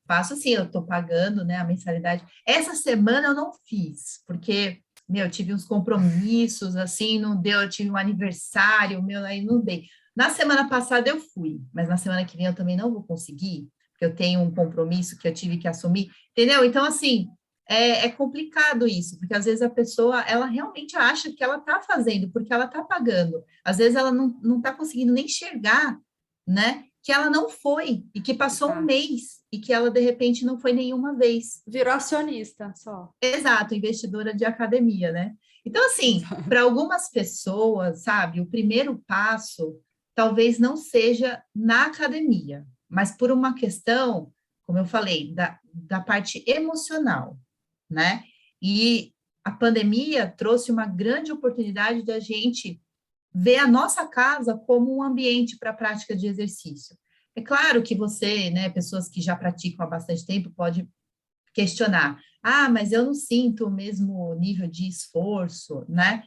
Faço sim, eu estou pagando, né, a mensalidade. Essa semana eu não fiz, porque, meu, eu tive uns compromissos, assim, não deu, eu tive um aniversário, meu, aí não dei. Na semana passada eu fui, mas na semana que vem eu também não vou conseguir, porque eu tenho um compromisso que eu tive que assumir, entendeu? Então, assim, é complicado isso, porque às vezes a pessoa, ela realmente acha que ela está fazendo, porque ela está pagando. Às vezes ela não está conseguindo nem enxergar, né? Que ela não foi, e que passou um mês, e que ela, de repente, não foi nenhuma vez. Virou acionista só. Exato, investidora de academia, né? Então, assim, para algumas pessoas, sabe, o primeiro passo talvez não seja na academia, mas por uma questão, como eu falei, da parte emocional, né? E a pandemia trouxe uma grande oportunidade da gente ver a nossa casa como um ambiente para a prática de exercício. É claro que você, né, pessoas que já praticam há bastante tempo, pode questionar, mas eu não sinto o mesmo nível de esforço, né?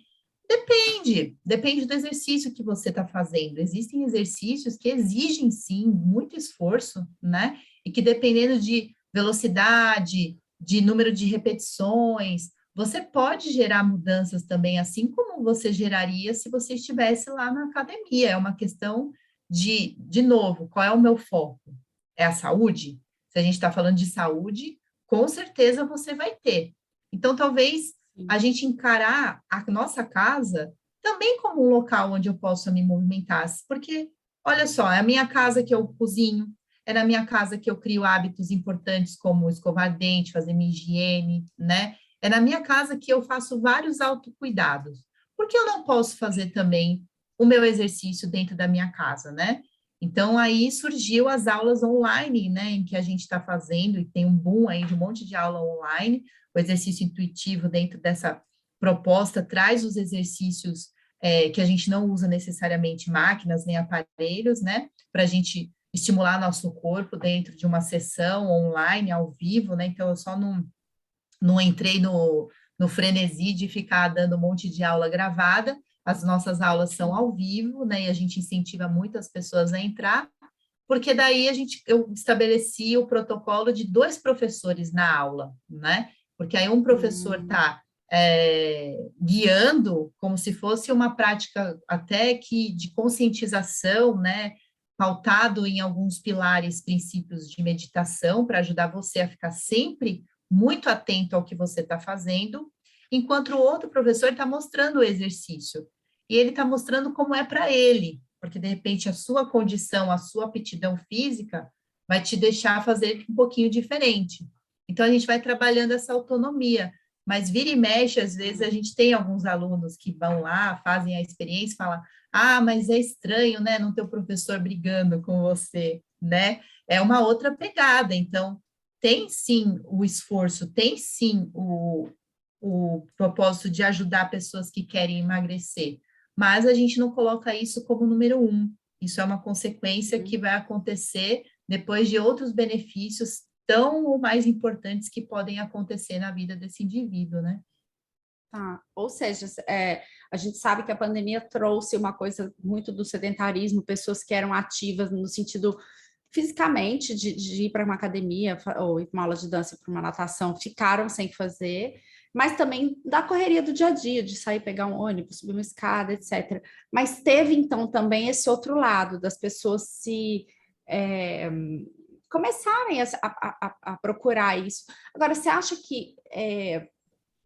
Depende do exercício que você está fazendo. Existem exercícios que exigem, sim, muito esforço, né? E que dependendo de velocidade, de número de repetições, você pode gerar mudanças também, assim como você geraria se você estivesse lá na academia. É uma questão de novo, qual é o meu foco? É a saúde? Se a gente está falando de saúde, com certeza você vai ter. Então, talvez a gente encarar a nossa casa também como um local onde eu possa me movimentar, porque, olha só, é a minha casa que eu cozinho, é na minha casa que eu crio hábitos importantes como escovar dente, fazer minha higiene, né? É na minha casa que eu faço vários autocuidados. Por que eu não posso fazer também o meu exercício dentro da minha casa, né? Então, aí surgiu as aulas online, né, em que a gente está fazendo, e tem um boom aí de um monte de aula online, o exercício intuitivo dentro dessa proposta traz os exercícios que a gente não usa necessariamente máquinas nem aparelhos, né, para a gente estimular nosso corpo dentro de uma sessão online, ao vivo, né, então eu só não entrei no frenesi de ficar dando um monte de aula gravada, as nossas aulas são ao vivo, né, e a gente incentiva muitas pessoas a entrar, porque daí eu estabeleci o protocolo de 2 professores na aula, né, porque aí um professor está guiando como se fosse uma prática até que de conscientização, né, pautado em alguns pilares, princípios de meditação, para ajudar você a ficar sempre muito atento ao que você está fazendo, enquanto o outro professor está mostrando o exercício. E ele está mostrando como é para ele, porque, de repente, a sua condição, a sua aptidão física vai te deixar fazer um pouquinho diferente. Então, a gente vai trabalhando essa autonomia, mas vira e mexe, às vezes, a gente tem alguns alunos que vão lá, fazem a experiência e falam, mas é estranho, né, não ter o professor brigando com você, né? É uma outra pegada, então, tem sim o esforço, tem sim o propósito de ajudar pessoas que querem emagrecer, mas a gente não coloca isso como número 1. Isso é uma consequência que vai acontecer depois de outros benefícios tão ou mais importantes que podem acontecer na vida desse indivíduo, né? Ou seja, a gente sabe que a pandemia trouxe uma coisa muito do sedentarismo, pessoas que eram ativas no sentido fisicamente de ir para uma academia ou ir para uma aula de dança, para uma natação, ficaram sem fazer, mas também da correria do dia a dia, de sair, pegar um ônibus, subir uma escada, etc. Mas teve, então, também esse outro lado, das pessoas começarem a procurar isso. Agora, você acha que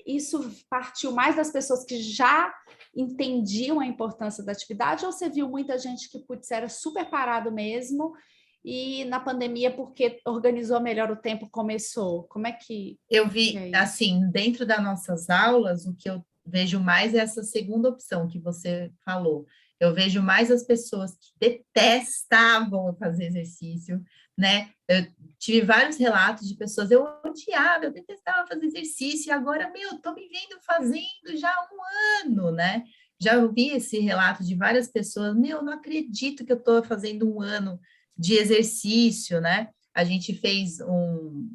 isso partiu mais das pessoas que já entendiam a importância da atividade, ou você viu muita gente que, putz, era super parado mesmo, e na pandemia, porque organizou melhor o tempo, começou? Como é que... Eu vi, assim, dentro das nossas aulas, o que eu vejo mais é essa segunda opção que você falou. Eu vejo mais as pessoas que detestavam fazer exercício, né? Eu tive vários relatos de pessoas, eu odiava, eu detestava fazer exercício, e agora, tô me vendo fazendo já há 1 ano, né? Já ouvi esse relato de várias pessoas, não acredito que eu estou fazendo 1 ano de exercício, né? A gente fez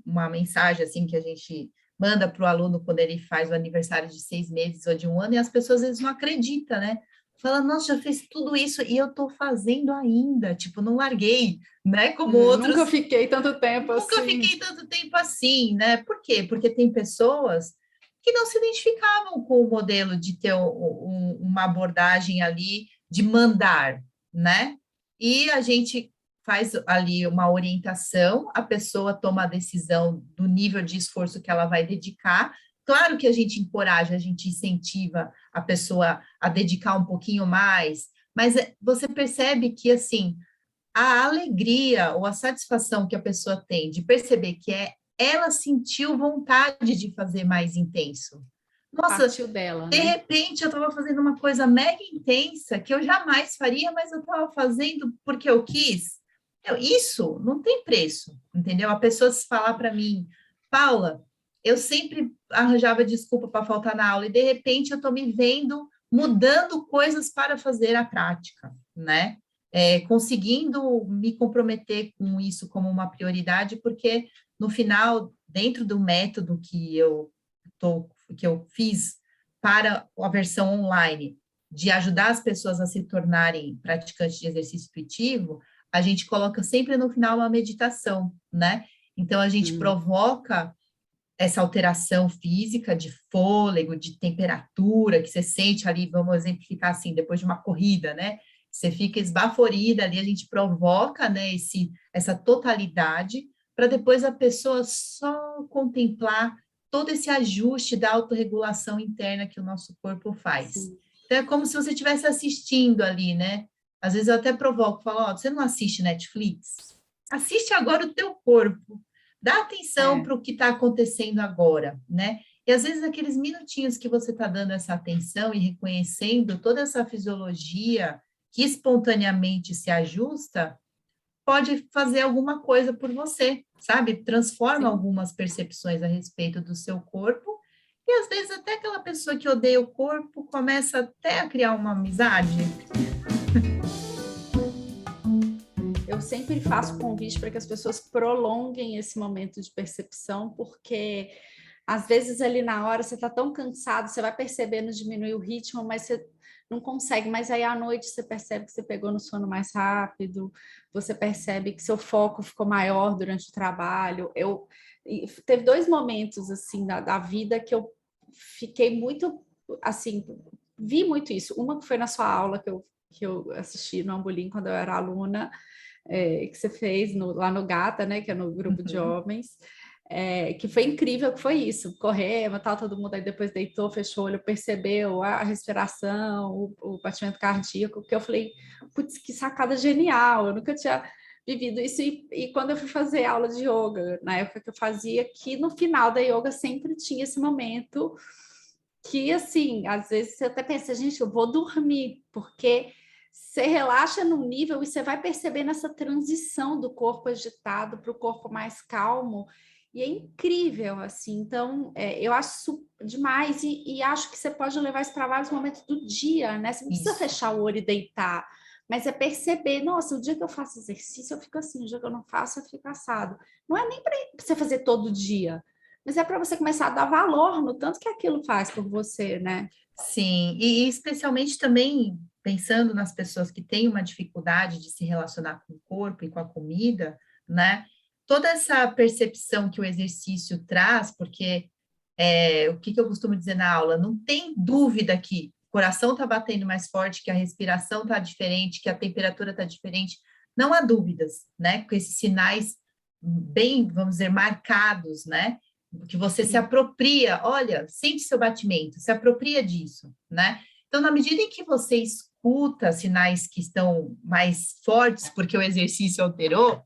uma mensagem, assim, que a gente manda para o aluno quando ele faz o aniversário de 6 meses ou de 1 ano, e as pessoas às vezes não acreditam, né? Fala, nossa, já fez tudo isso e eu estou fazendo ainda, tipo, não larguei, né? Como outros. Nunca fiquei tanto tempo assim. Nunca fiquei tanto tempo assim, né? Por quê? Porque tem pessoas que não se identificavam com o modelo de ter uma abordagem ali de mandar, né? E a gente faz ali uma orientação, a pessoa toma a decisão do nível de esforço que ela vai dedicar. Claro que a gente encoraja, a gente incentiva a pessoa a dedicar um pouquinho mais, mas você percebe que, assim, a alegria ou a satisfação que a pessoa tem de perceber que ela sentiu vontade de fazer mais intenso. Nossa, partiu dela, de repente eu estava fazendo uma coisa mega intensa que eu jamais faria, mas eu estava fazendo porque eu quis. Isso não tem preço, entendeu? A pessoa se falar para mim, Paula, eu sempre arranjava desculpa para faltar na aula e de repente eu estou me vendo mudando coisas para fazer a prática, né? Conseguindo me comprometer com isso como uma prioridade, porque no final, dentro do método que eu fiz para a versão online, de ajudar as pessoas a se tornarem praticantes de exercício intuitivo, a gente coloca sempre no final uma meditação, né? Então, a gente provoca essa alteração física de fôlego, de temperatura, que você sente ali, vamos exemplificar assim, depois de uma corrida, né? Você fica esbaforida ali, a gente provoca, né, essa totalidade, para depois a pessoa só contemplar todo esse ajuste da autorregulação interna que o nosso corpo faz. Sim. Então, é como se você estivesse assistindo ali, né? Às vezes eu até provoco, falo, ó, você não assiste Netflix? Assiste agora o teu corpo. Dá atenção para o que está acontecendo agora, né? E às vezes aqueles minutinhos que você está dando essa atenção e reconhecendo toda essa fisiologia que espontaneamente se ajusta, pode fazer alguma coisa por você, sabe? Transforma algumas percepções a respeito do seu corpo. E às vezes até aquela pessoa que odeia o corpo começa até a criar uma amizade. Eu sempre faço convite para que as pessoas prolonguem esse momento de percepção, porque às vezes ali na hora você está tão cansado, você vai percebendo diminuir o ritmo, mas você não consegue. Mas aí à noite você percebe que você pegou no sono mais rápido, você percebe que seu foco ficou maior durante o trabalho. Teve 2 momentos assim da vida que eu fiquei muito assim, vi muito isso. Uma que foi na sua aula que eu assisti no Ambolim quando eu era aluna, que você fez lá no Gata, né, que é no grupo de homens, que foi incrível, que foi isso, corremos, tal, todo mundo aí depois deitou, fechou o olho, percebeu a respiração, o batimento cardíaco, que eu falei, putz, que sacada genial, eu nunca tinha vivido isso, e quando eu fui fazer aula de yoga, na época que eu fazia, que no final da yoga sempre tinha esse momento que, assim, às vezes você até pensa, gente, eu vou dormir, porque você relaxa num nível e você vai percebendo essa transição do corpo agitado para o corpo mais calmo, e é incrível, assim. Então, eu acho demais, e acho que você pode levar isso para vários momentos do dia, né? Você não precisa fechar o olho e deitar, mas é perceber, nossa, o dia que eu faço exercício, eu fico assim, o dia que eu não faço, eu fico assado. Não é nem para você fazer todo dia, mas é para você começar a dar valor no tanto que aquilo faz por você, né? Sim, e especialmente também pensando nas pessoas que têm uma dificuldade de se relacionar com o corpo e com a comida, né? Toda essa percepção que o exercício traz, porque o que eu costumo dizer na aula, não tem dúvida que o coração está batendo mais forte, que a respiração está diferente, que a temperatura está diferente, não há dúvidas, né? Com esses sinais bem, vamos dizer, marcados, né? Que você se apropria, olha, sente seu batimento, se apropria disso, né? Então, na medida em que você escuta sinais que estão mais fortes, porque o exercício alterou,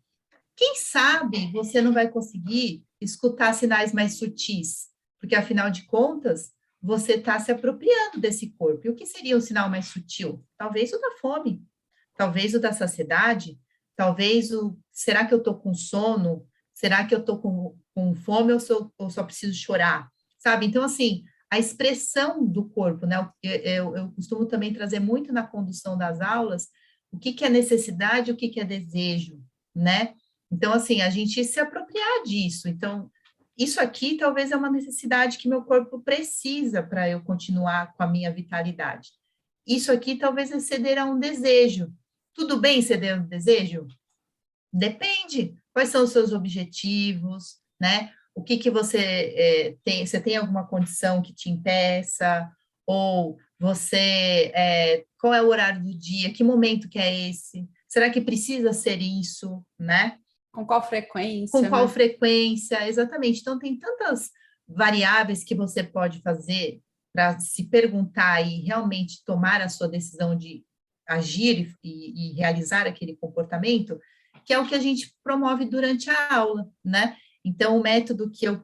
quem sabe você não vai conseguir escutar sinais mais sutis, porque afinal de contas, você está se apropriando desse corpo. E o que seria o sinal mais sutil? Talvez o da fome, talvez o da saciedade, talvez será que eu estou com sono? Será que eu estou com fome ou só preciso chorar? Sabe? Então, assim, a expressão do corpo, né? Eu costumo também trazer muito na condução das aulas o que é necessidade e o que é desejo, né? Então, assim, a gente se apropriar disso. Então, isso aqui talvez é uma necessidade que meu corpo precisa para eu continuar com a minha vitalidade. Isso aqui talvez é ceder a um desejo. Tudo bem ceder a um desejo? Depende. Quais são os seus objetivos, né? O que você tem? Você tem alguma condição que te impeça? Ou você, qual é o horário do dia? Que momento que é esse? Será que precisa ser isso, né? Com qual frequência? Com qual frequência, exatamente. Então, tem tantas variáveis que você pode fazer para se perguntar e realmente tomar a sua decisão de agir e realizar aquele comportamento, que é o que a gente promove durante a aula, né? Então, o método que eu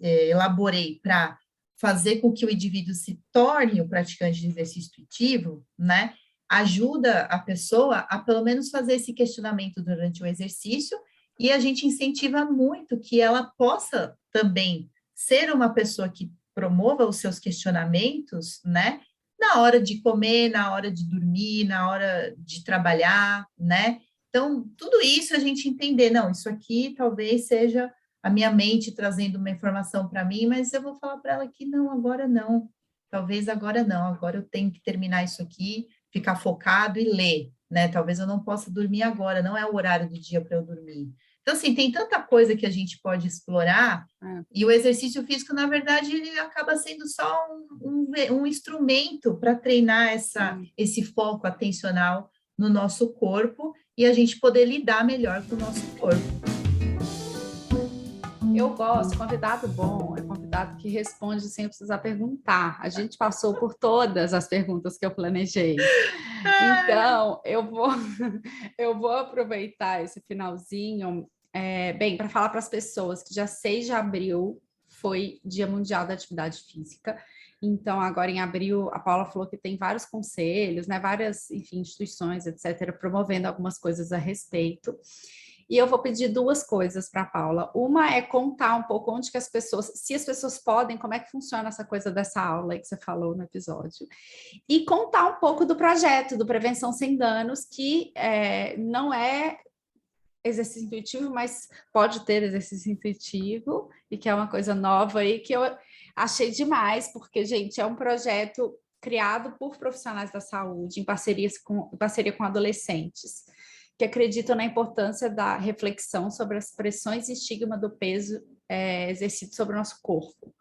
elaborei para fazer com que o indivíduo se torne o praticante de exercício intuitivo, né? Ajuda a pessoa a, pelo menos, fazer esse questionamento durante o exercício, e a gente incentiva muito que ela possa também ser uma pessoa que promova os seus questionamentos, né? Na hora de comer, na hora de dormir, na hora de trabalhar, né? Então, tudo isso a gente entender, não, isso aqui talvez seja a minha mente trazendo uma informação para mim, mas eu vou falar para ela que não, agora não. Talvez agora não, agora eu tenho que terminar isso aqui, ficar focado e ler, né? Talvez eu não possa dormir agora, não é o horário do dia para eu dormir. Então, assim, tem tanta coisa que a gente pode explorar, e o exercício físico, na verdade, ele acaba sendo só um instrumento para treinar esse foco atencional no nosso corpo e a gente poder lidar melhor com o nosso corpo. Eu gosto, convidado bom, é convidado que responde sem precisar perguntar. A gente passou por todas as perguntas que eu planejei. Então, eu vou aproveitar esse finalzinho, bem, para falar para as pessoas que dia 6 de abril foi Dia Mundial da Atividade Física. Então, agora em abril, a Paula falou que tem vários conselhos, né, várias, enfim, instituições, etc., promovendo algumas coisas a respeito. E eu vou pedir duas coisas para a Paula. Uma é contar um pouco onde que as pessoas, se as pessoas podem, como é que funciona essa coisa dessa aula aí que você falou no episódio. E contar um pouco do projeto, do Prevenção Sem Danos, que não é exercício intuitivo, mas pode ter exercício intuitivo, e que é uma coisa nova aí que eu achei demais, porque, gente, é um projeto criado por profissionais da saúde, em parceria com adolescentes, que acreditam na importância da reflexão sobre as pressões e estigma do peso exercido sobre o nosso corpo,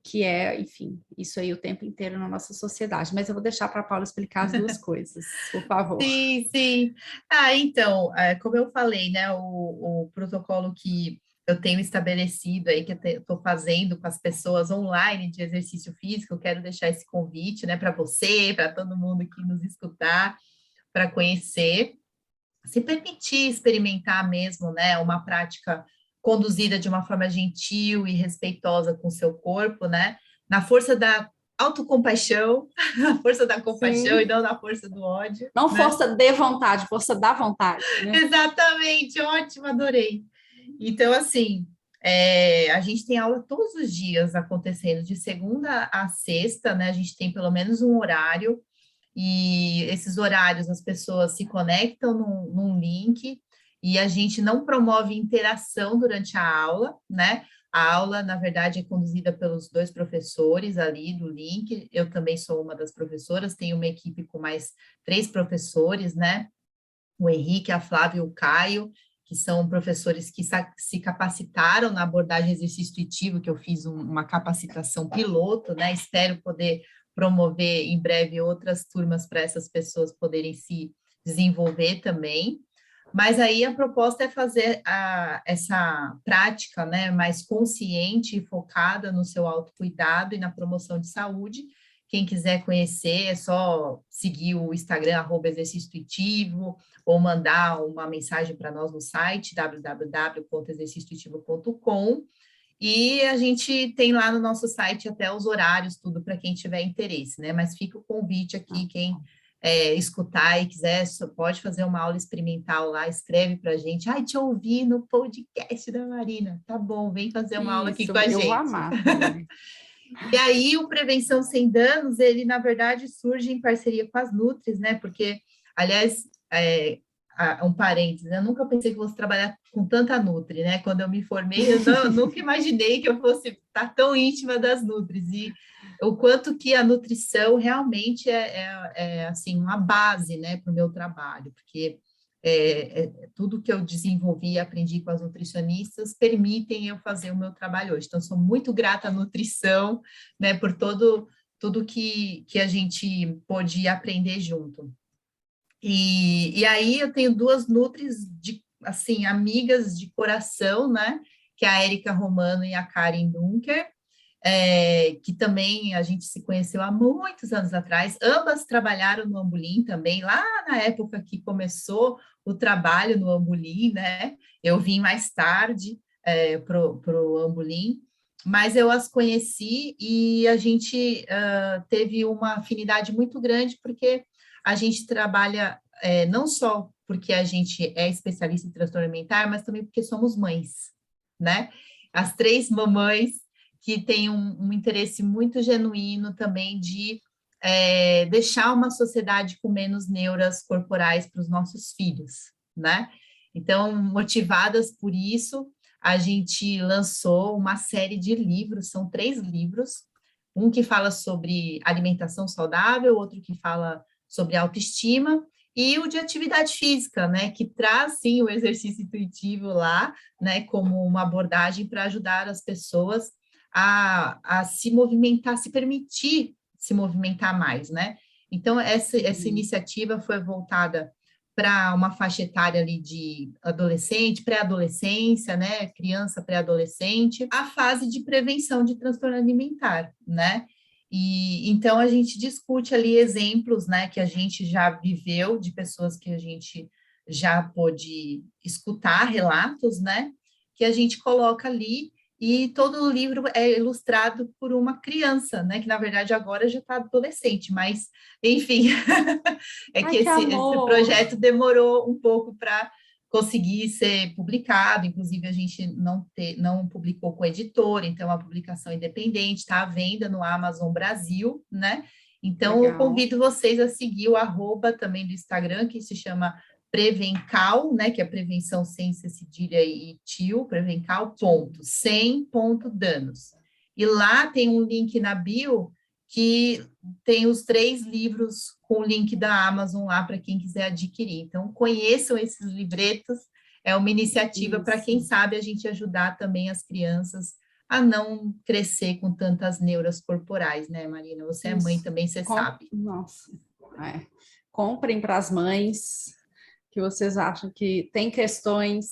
que é, enfim, isso aí o tempo inteiro na nossa sociedade. Mas eu vou deixar para a Paula explicar as duas coisas, por favor. Sim, sim. Então, como eu falei, né, o protocolo que eu tenho estabelecido aí, que eu estou fazendo com as pessoas online de exercício físico, eu quero deixar esse convite, né, para você, para todo mundo que nos escutar, para conhecer, se permitir experimentar mesmo, né, uma prática conduzida de uma forma gentil e respeitosa com o seu corpo, né, na força da autocompaixão, na força da compaixão. Sim. E não na força do ódio. Não, né? Força de vontade, força da vontade. Né? Exatamente, ótimo, adorei. Então, assim, a gente tem aula todos os dias acontecendo, de segunda a sexta, né? A gente tem pelo menos um horário, e esses horários as pessoas se conectam num link, e a gente não promove interação durante a aula, né? A aula, na verdade, é conduzida pelos 2 professores ali do link. Eu também sou uma das professoras, tenho uma equipe com mais 3 professores, né? O Henrique, a Flávia e o Caio, que são professores que se capacitaram na abordagem exercício intuitivo, que eu fiz uma capacitação piloto, né? Espero poder promover em breve outras turmas para essas pessoas poderem se desenvolver também. Mas aí a proposta é fazer essa prática, né, mais consciente e focada no seu autocuidado e na promoção de saúde. Quem quiser conhecer, é só seguir o Instagram, @exercício intuitivo, ou mandar uma mensagem para nós no site, www.exerciciointuitivo.com. E a gente tem lá no nosso site até os horários, tudo para quem tiver interesse, né? Mas fica o convite aqui, quem escutar e quiser, pode fazer uma aula experimental lá, escreve para a gente. Ai, te ouvi no podcast da Marina. Tá bom, vem fazer uma aula aqui com a gente. Eu vou amar também. E aí, o Prevenção Sem Danos, ele, na verdade, surge em parceria com as Nutris, né? Porque, aliás, um parênteses, eu nunca pensei que fosse trabalhar com tanta Nutri, né? Quando eu me formei, eu nunca imaginei que eu fosse estar tão íntima das Nutris. E o quanto que a nutrição realmente assim, uma base, né, para o meu trabalho, porque tudo que eu desenvolvi e aprendi com as nutricionistas permitem eu fazer o meu trabalho hoje. Então, sou muito grata à nutrição, né, por tudo que a gente pôde aprender junto. E aí eu tenho 2 Nutris, assim, amigas de coração, né, que é a Érica Romano e a Karen Dunker, que também a gente se conheceu há muitos anos atrás. Ambas trabalharam no Ambulim também, lá na época que começou o trabalho no Ambulim, né? Eu vim mais tarde pro Ambulim, mas eu as conheci e a gente teve uma afinidade muito grande, porque a gente trabalha não só porque a gente é especialista em transtorno alimentar, mas também porque somos mães, né? As 3 mamães que tem um interesse muito genuíno também de deixar uma sociedade com menos neuras corporais para os nossos filhos, né? Então, motivadas por isso, a gente lançou uma série de livros, são 3 livros, um que fala sobre alimentação saudável, outro que fala sobre autoestima, e o de atividade física, né, que traz, sim, o exercício intuitivo lá, né, como uma abordagem para ajudar as pessoas a se movimentar, se permitir se movimentar mais, né? Então, essa iniciativa foi voltada para uma faixa etária ali de adolescente, pré-adolescência, né, criança pré-adolescente, a fase de prevenção de transtorno alimentar, né? E então a gente discute ali exemplos, né, que a gente já viveu de pessoas que a gente já pôde escutar relatos, né, que a gente coloca ali e todo o livro é ilustrado por uma criança, né, que na verdade agora já está adolescente, mas enfim, é que Ai, que esse amor! projeto demorou um pouco para conseguir ser publicado, inclusive a gente não publicou com editora, então é uma publicação independente, está à venda no Amazon Brasil, né? Então eu Legal. convido vocês a seguir o arroba também do Instagram, que se chama Prevencal, né, que é prevenção sem cedilha e tio, Prevencal, sem danos. E lá tem um link na bio que tem os 3 livros com o link da Amazon lá para quem quiser adquirir. Então, conheçam esses livretos, é uma iniciativa para quem sabe a gente ajudar também as crianças a não crescer com tantas neuras corporais, né, Marina? Você é mãe também, você sabe. Nossa, comprem para as mães que vocês acham que tem questões,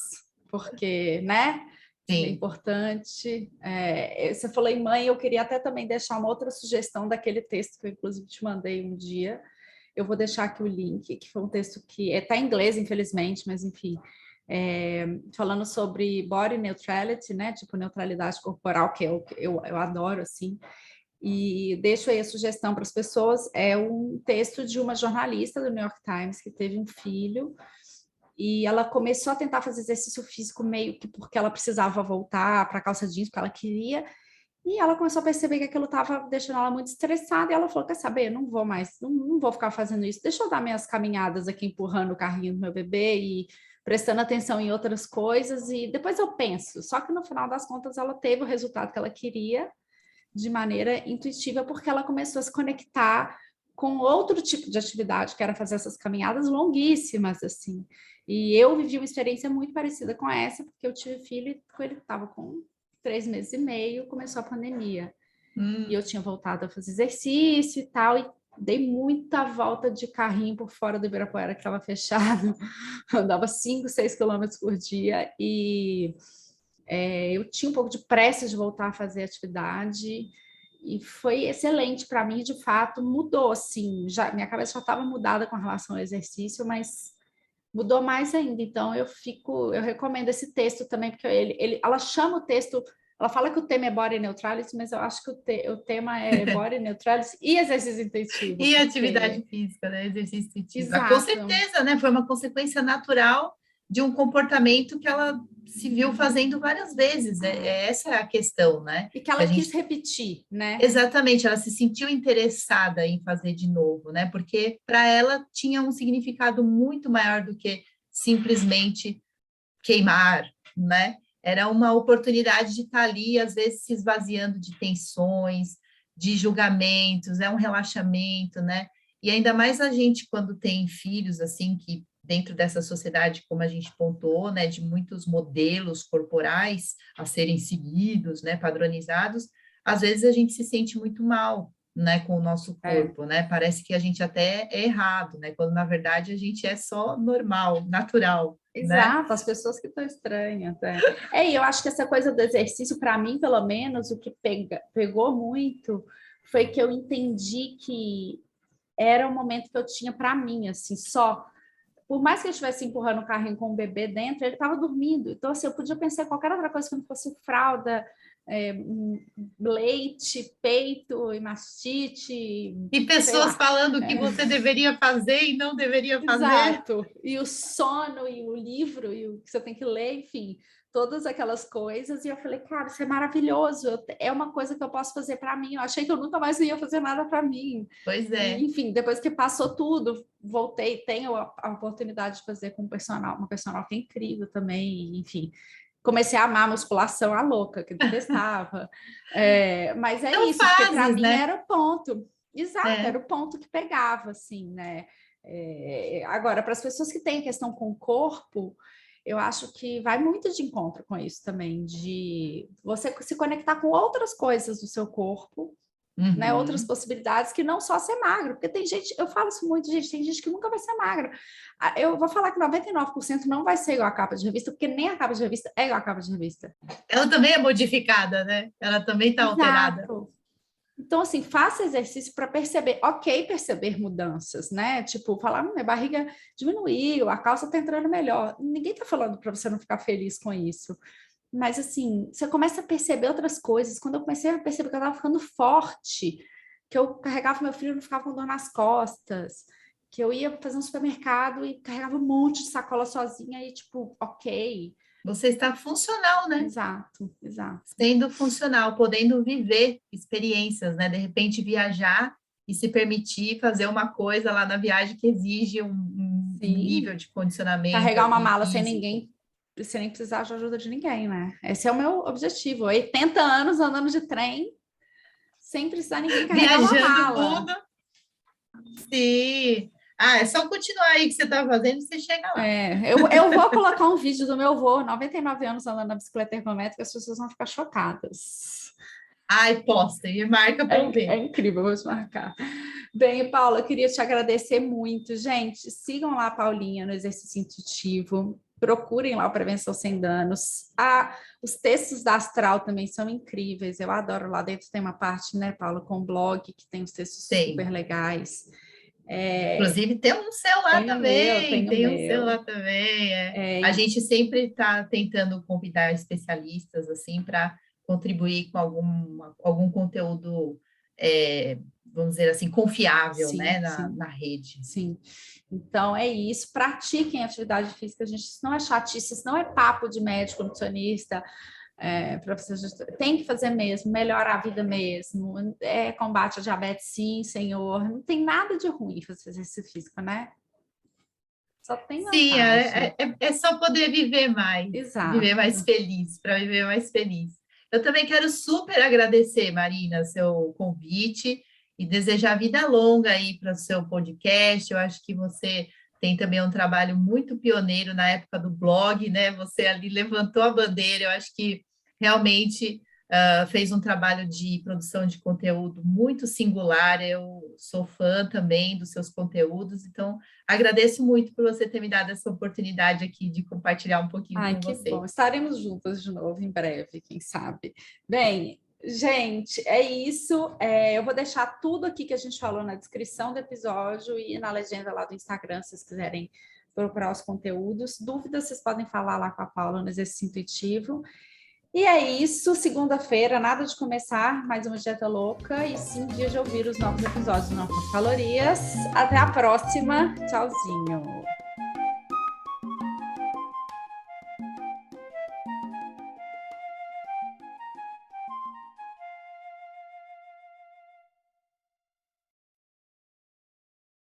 porque, né? É Sim. importante. Você falou em mãe, eu queria até também deixar uma outra sugestão daquele texto que eu, inclusive, te mandei um dia. Eu vou deixar aqui o link, que foi um texto que está em inglês, infelizmente, mas enfim, falando sobre body neutrality, né? Tipo, neutralidade corporal, que eu adoro, assim. E deixo aí a sugestão para as pessoas. É um texto de uma jornalista do New York Times que teve um filho e ela começou a tentar fazer exercício físico meio que porque ela precisava voltar para a calça jeans, porque ela queria, e ela começou a perceber que aquilo estava deixando ela muito estressada, e ela falou, quer saber, não vou mais, não vou ficar fazendo isso, deixa eu dar minhas caminhadas aqui, empurrando o carrinho do meu bebê e prestando atenção em outras coisas, e depois eu penso. Só que no final das contas ela teve o resultado que ela queria, de maneira intuitiva, porque ela começou a se conectar com outro tipo de atividade, que era fazer essas caminhadas longuíssimas, assim. E eu vivi uma experiência muito parecida com essa, porque eu tive filho e ele estava com 3 meses e meio, começou a pandemia. E eu tinha voltado a fazer exercício e tal, e dei muita volta de carrinho por fora do Ibirapuera, que estava fechado. Eu andava 5, 6 quilômetros por dia, e eu tinha um pouco de pressa de voltar a fazer atividade, e foi excelente para mim, de fato, mudou, assim, minha cabeça já estava mudada com relação ao exercício, mas mudou mais ainda. Então eu recomendo esse texto também, porque ela chama o texto, ela fala que o tema é body neutrality, mas eu acho que o tema é body neutrality e exercício intensivo. E atividade física, né? Exercício intensivo. Ah, com Exato. certeza, né? Foi uma consequência natural de um comportamento que ela se viu fazendo várias vezes. Essa é a questão, né? E que ela quis repetir, né? Exatamente, ela se sentiu interessada em fazer de novo, né? Porque para ela tinha um significado muito maior do que simplesmente queimar, né? Era uma oportunidade de estar ali, às vezes se esvaziando de tensões, de julgamentos, é um relaxamento, né? E ainda mais a gente quando tem filhos, assim, que dentro dessa sociedade, como a gente pontuou, né, de muitos modelos corporais a serem seguidos, né, padronizados, às vezes a gente se sente muito mal, né, com o nosso corpo, né? Parece que a gente até é errado, né? Quando na verdade a gente é só normal, natural. Exato, né? as pessoas que estão estranhas. E eu acho que essa coisa do exercício, para mim, pelo menos, o que pegou muito foi que eu entendi que era o momento que eu tinha para mim, assim, só. Por mais que eu estivesse empurrando o carrinho com o bebê dentro, ele estava dormindo. Então, assim, eu podia pensar em qualquer outra coisa que não fosse fralda, leite, peito e mastite. E pessoas falando o que você deveria fazer e não deveria fazer. Exato. E o sono, e o livro, e o que você tem que ler, enfim, todas aquelas coisas. E eu falei, cara, isso é maravilhoso. É uma coisa que eu posso fazer para mim. Eu achei que eu nunca mais ia fazer nada para mim. Pois é. E, enfim, depois que passou tudo, voltei, tenho a oportunidade de fazer com uma personal que é incrível também, enfim. Comecei a amar a musculação à louca, que eu detestava. Mas São isso, fases, porque para mim né? era o ponto. Exato, era o ponto que pegava, assim, né? Agora, para as pessoas que têm questão com o corpo, eu acho que vai muito de encontro com isso também, de você se conectar com outras coisas do seu corpo, né? Outras possibilidades que não só ser magro, porque tem gente, eu falo isso muito, gente, tem gente que nunca vai ser magra. Eu vou falar que 99% não vai ser igual a capa de revista, porque nem a capa de revista é igual a capa de revista. Ela também é modificada, né? Ela também está alterada. Então, assim, faça exercício para perceber, perceber mudanças, né? Tipo, falar, minha barriga diminuiu, a calça tá entrando melhor. Ninguém tá falando para você não ficar feliz com isso. Mas, assim, você começa a perceber outras coisas. Quando eu comecei a perceber que eu estava ficando forte, que eu carregava meu filho e não ficava com dor nas costas, que eu ia fazer um supermercado e carregava um monte de sacola sozinha e, tipo, Você está funcional, né? Exato. Sendo funcional, podendo viver experiências, né? De repente, viajar e se permitir fazer uma coisa lá na viagem que exige um nível de condicionamento. Carregar uma mala sem ninguém, sem nem precisar de ajuda de ninguém, né? Esse é o meu objetivo. 80 anos andando de trem, sem precisar ninguém carregar uma mala. Tudo. Sim. É só continuar aí que você está fazendo, você chega lá. Eu vou colocar um vídeo do meu avô, 99 anos, andando na bicicleta ergométrica, as pessoas vão ficar chocadas. Posta e marca para eu ver. É incrível, vou te marcar. Bem, Paula, eu queria te agradecer muito. Gente, sigam lá a Paulinha no Exercício Intuitivo. Procurem lá o Prevenção Sem Danos. Os textos da Astral também são incríveis. Eu adoro. Lá dentro tem uma parte, né, Paula, com blog, que tem os textos super legais. Inclusive, tem um seu lá também. Tem um seu lá também. A gente sempre está tentando convidar especialistas assim para contribuir com algum conteúdo, vamos dizer assim, confiável, né, na rede. Sim. Então, é isso. Pratiquem atividade física, gente. Isso não é chatice, isso não é papo de médico, nutricionista. Tem que fazer mesmo, melhorar a vida mesmo. Combate a diabetes, sim, senhor. Não tem nada de ruim fazer exercício físico, né? Só tem vantagem. Sim, é só poder viver mais. Exato. Viver mais feliz, para viver mais feliz. Eu também quero super agradecer, Marina, seu convite e desejar vida longa aí para o seu podcast. Eu acho que você tem também um trabalho muito pioneiro na época do blog, né? Você ali levantou a bandeira, eu acho que realmente fez um trabalho de produção de conteúdo muito singular. Eu sou fã também dos seus conteúdos, então agradeço muito por você ter me dado essa oportunidade aqui de compartilhar um pouquinho com você. Que bom, estaremos juntas de novo em breve, quem sabe. Bem, gente, é isso. Eu vou deixar tudo aqui que a gente falou na descrição do episódio e na legenda lá do Instagram, se vocês quiserem procurar os conteúdos. Dúvidas, vocês podem falar lá com a Paula no Exercício Intuitivo. E é isso, segunda-feira, nada de começar mais uma dieta louca e sim dia de ouvir os novos episódios do Não Com Calorias. Até a próxima, tchauzinho!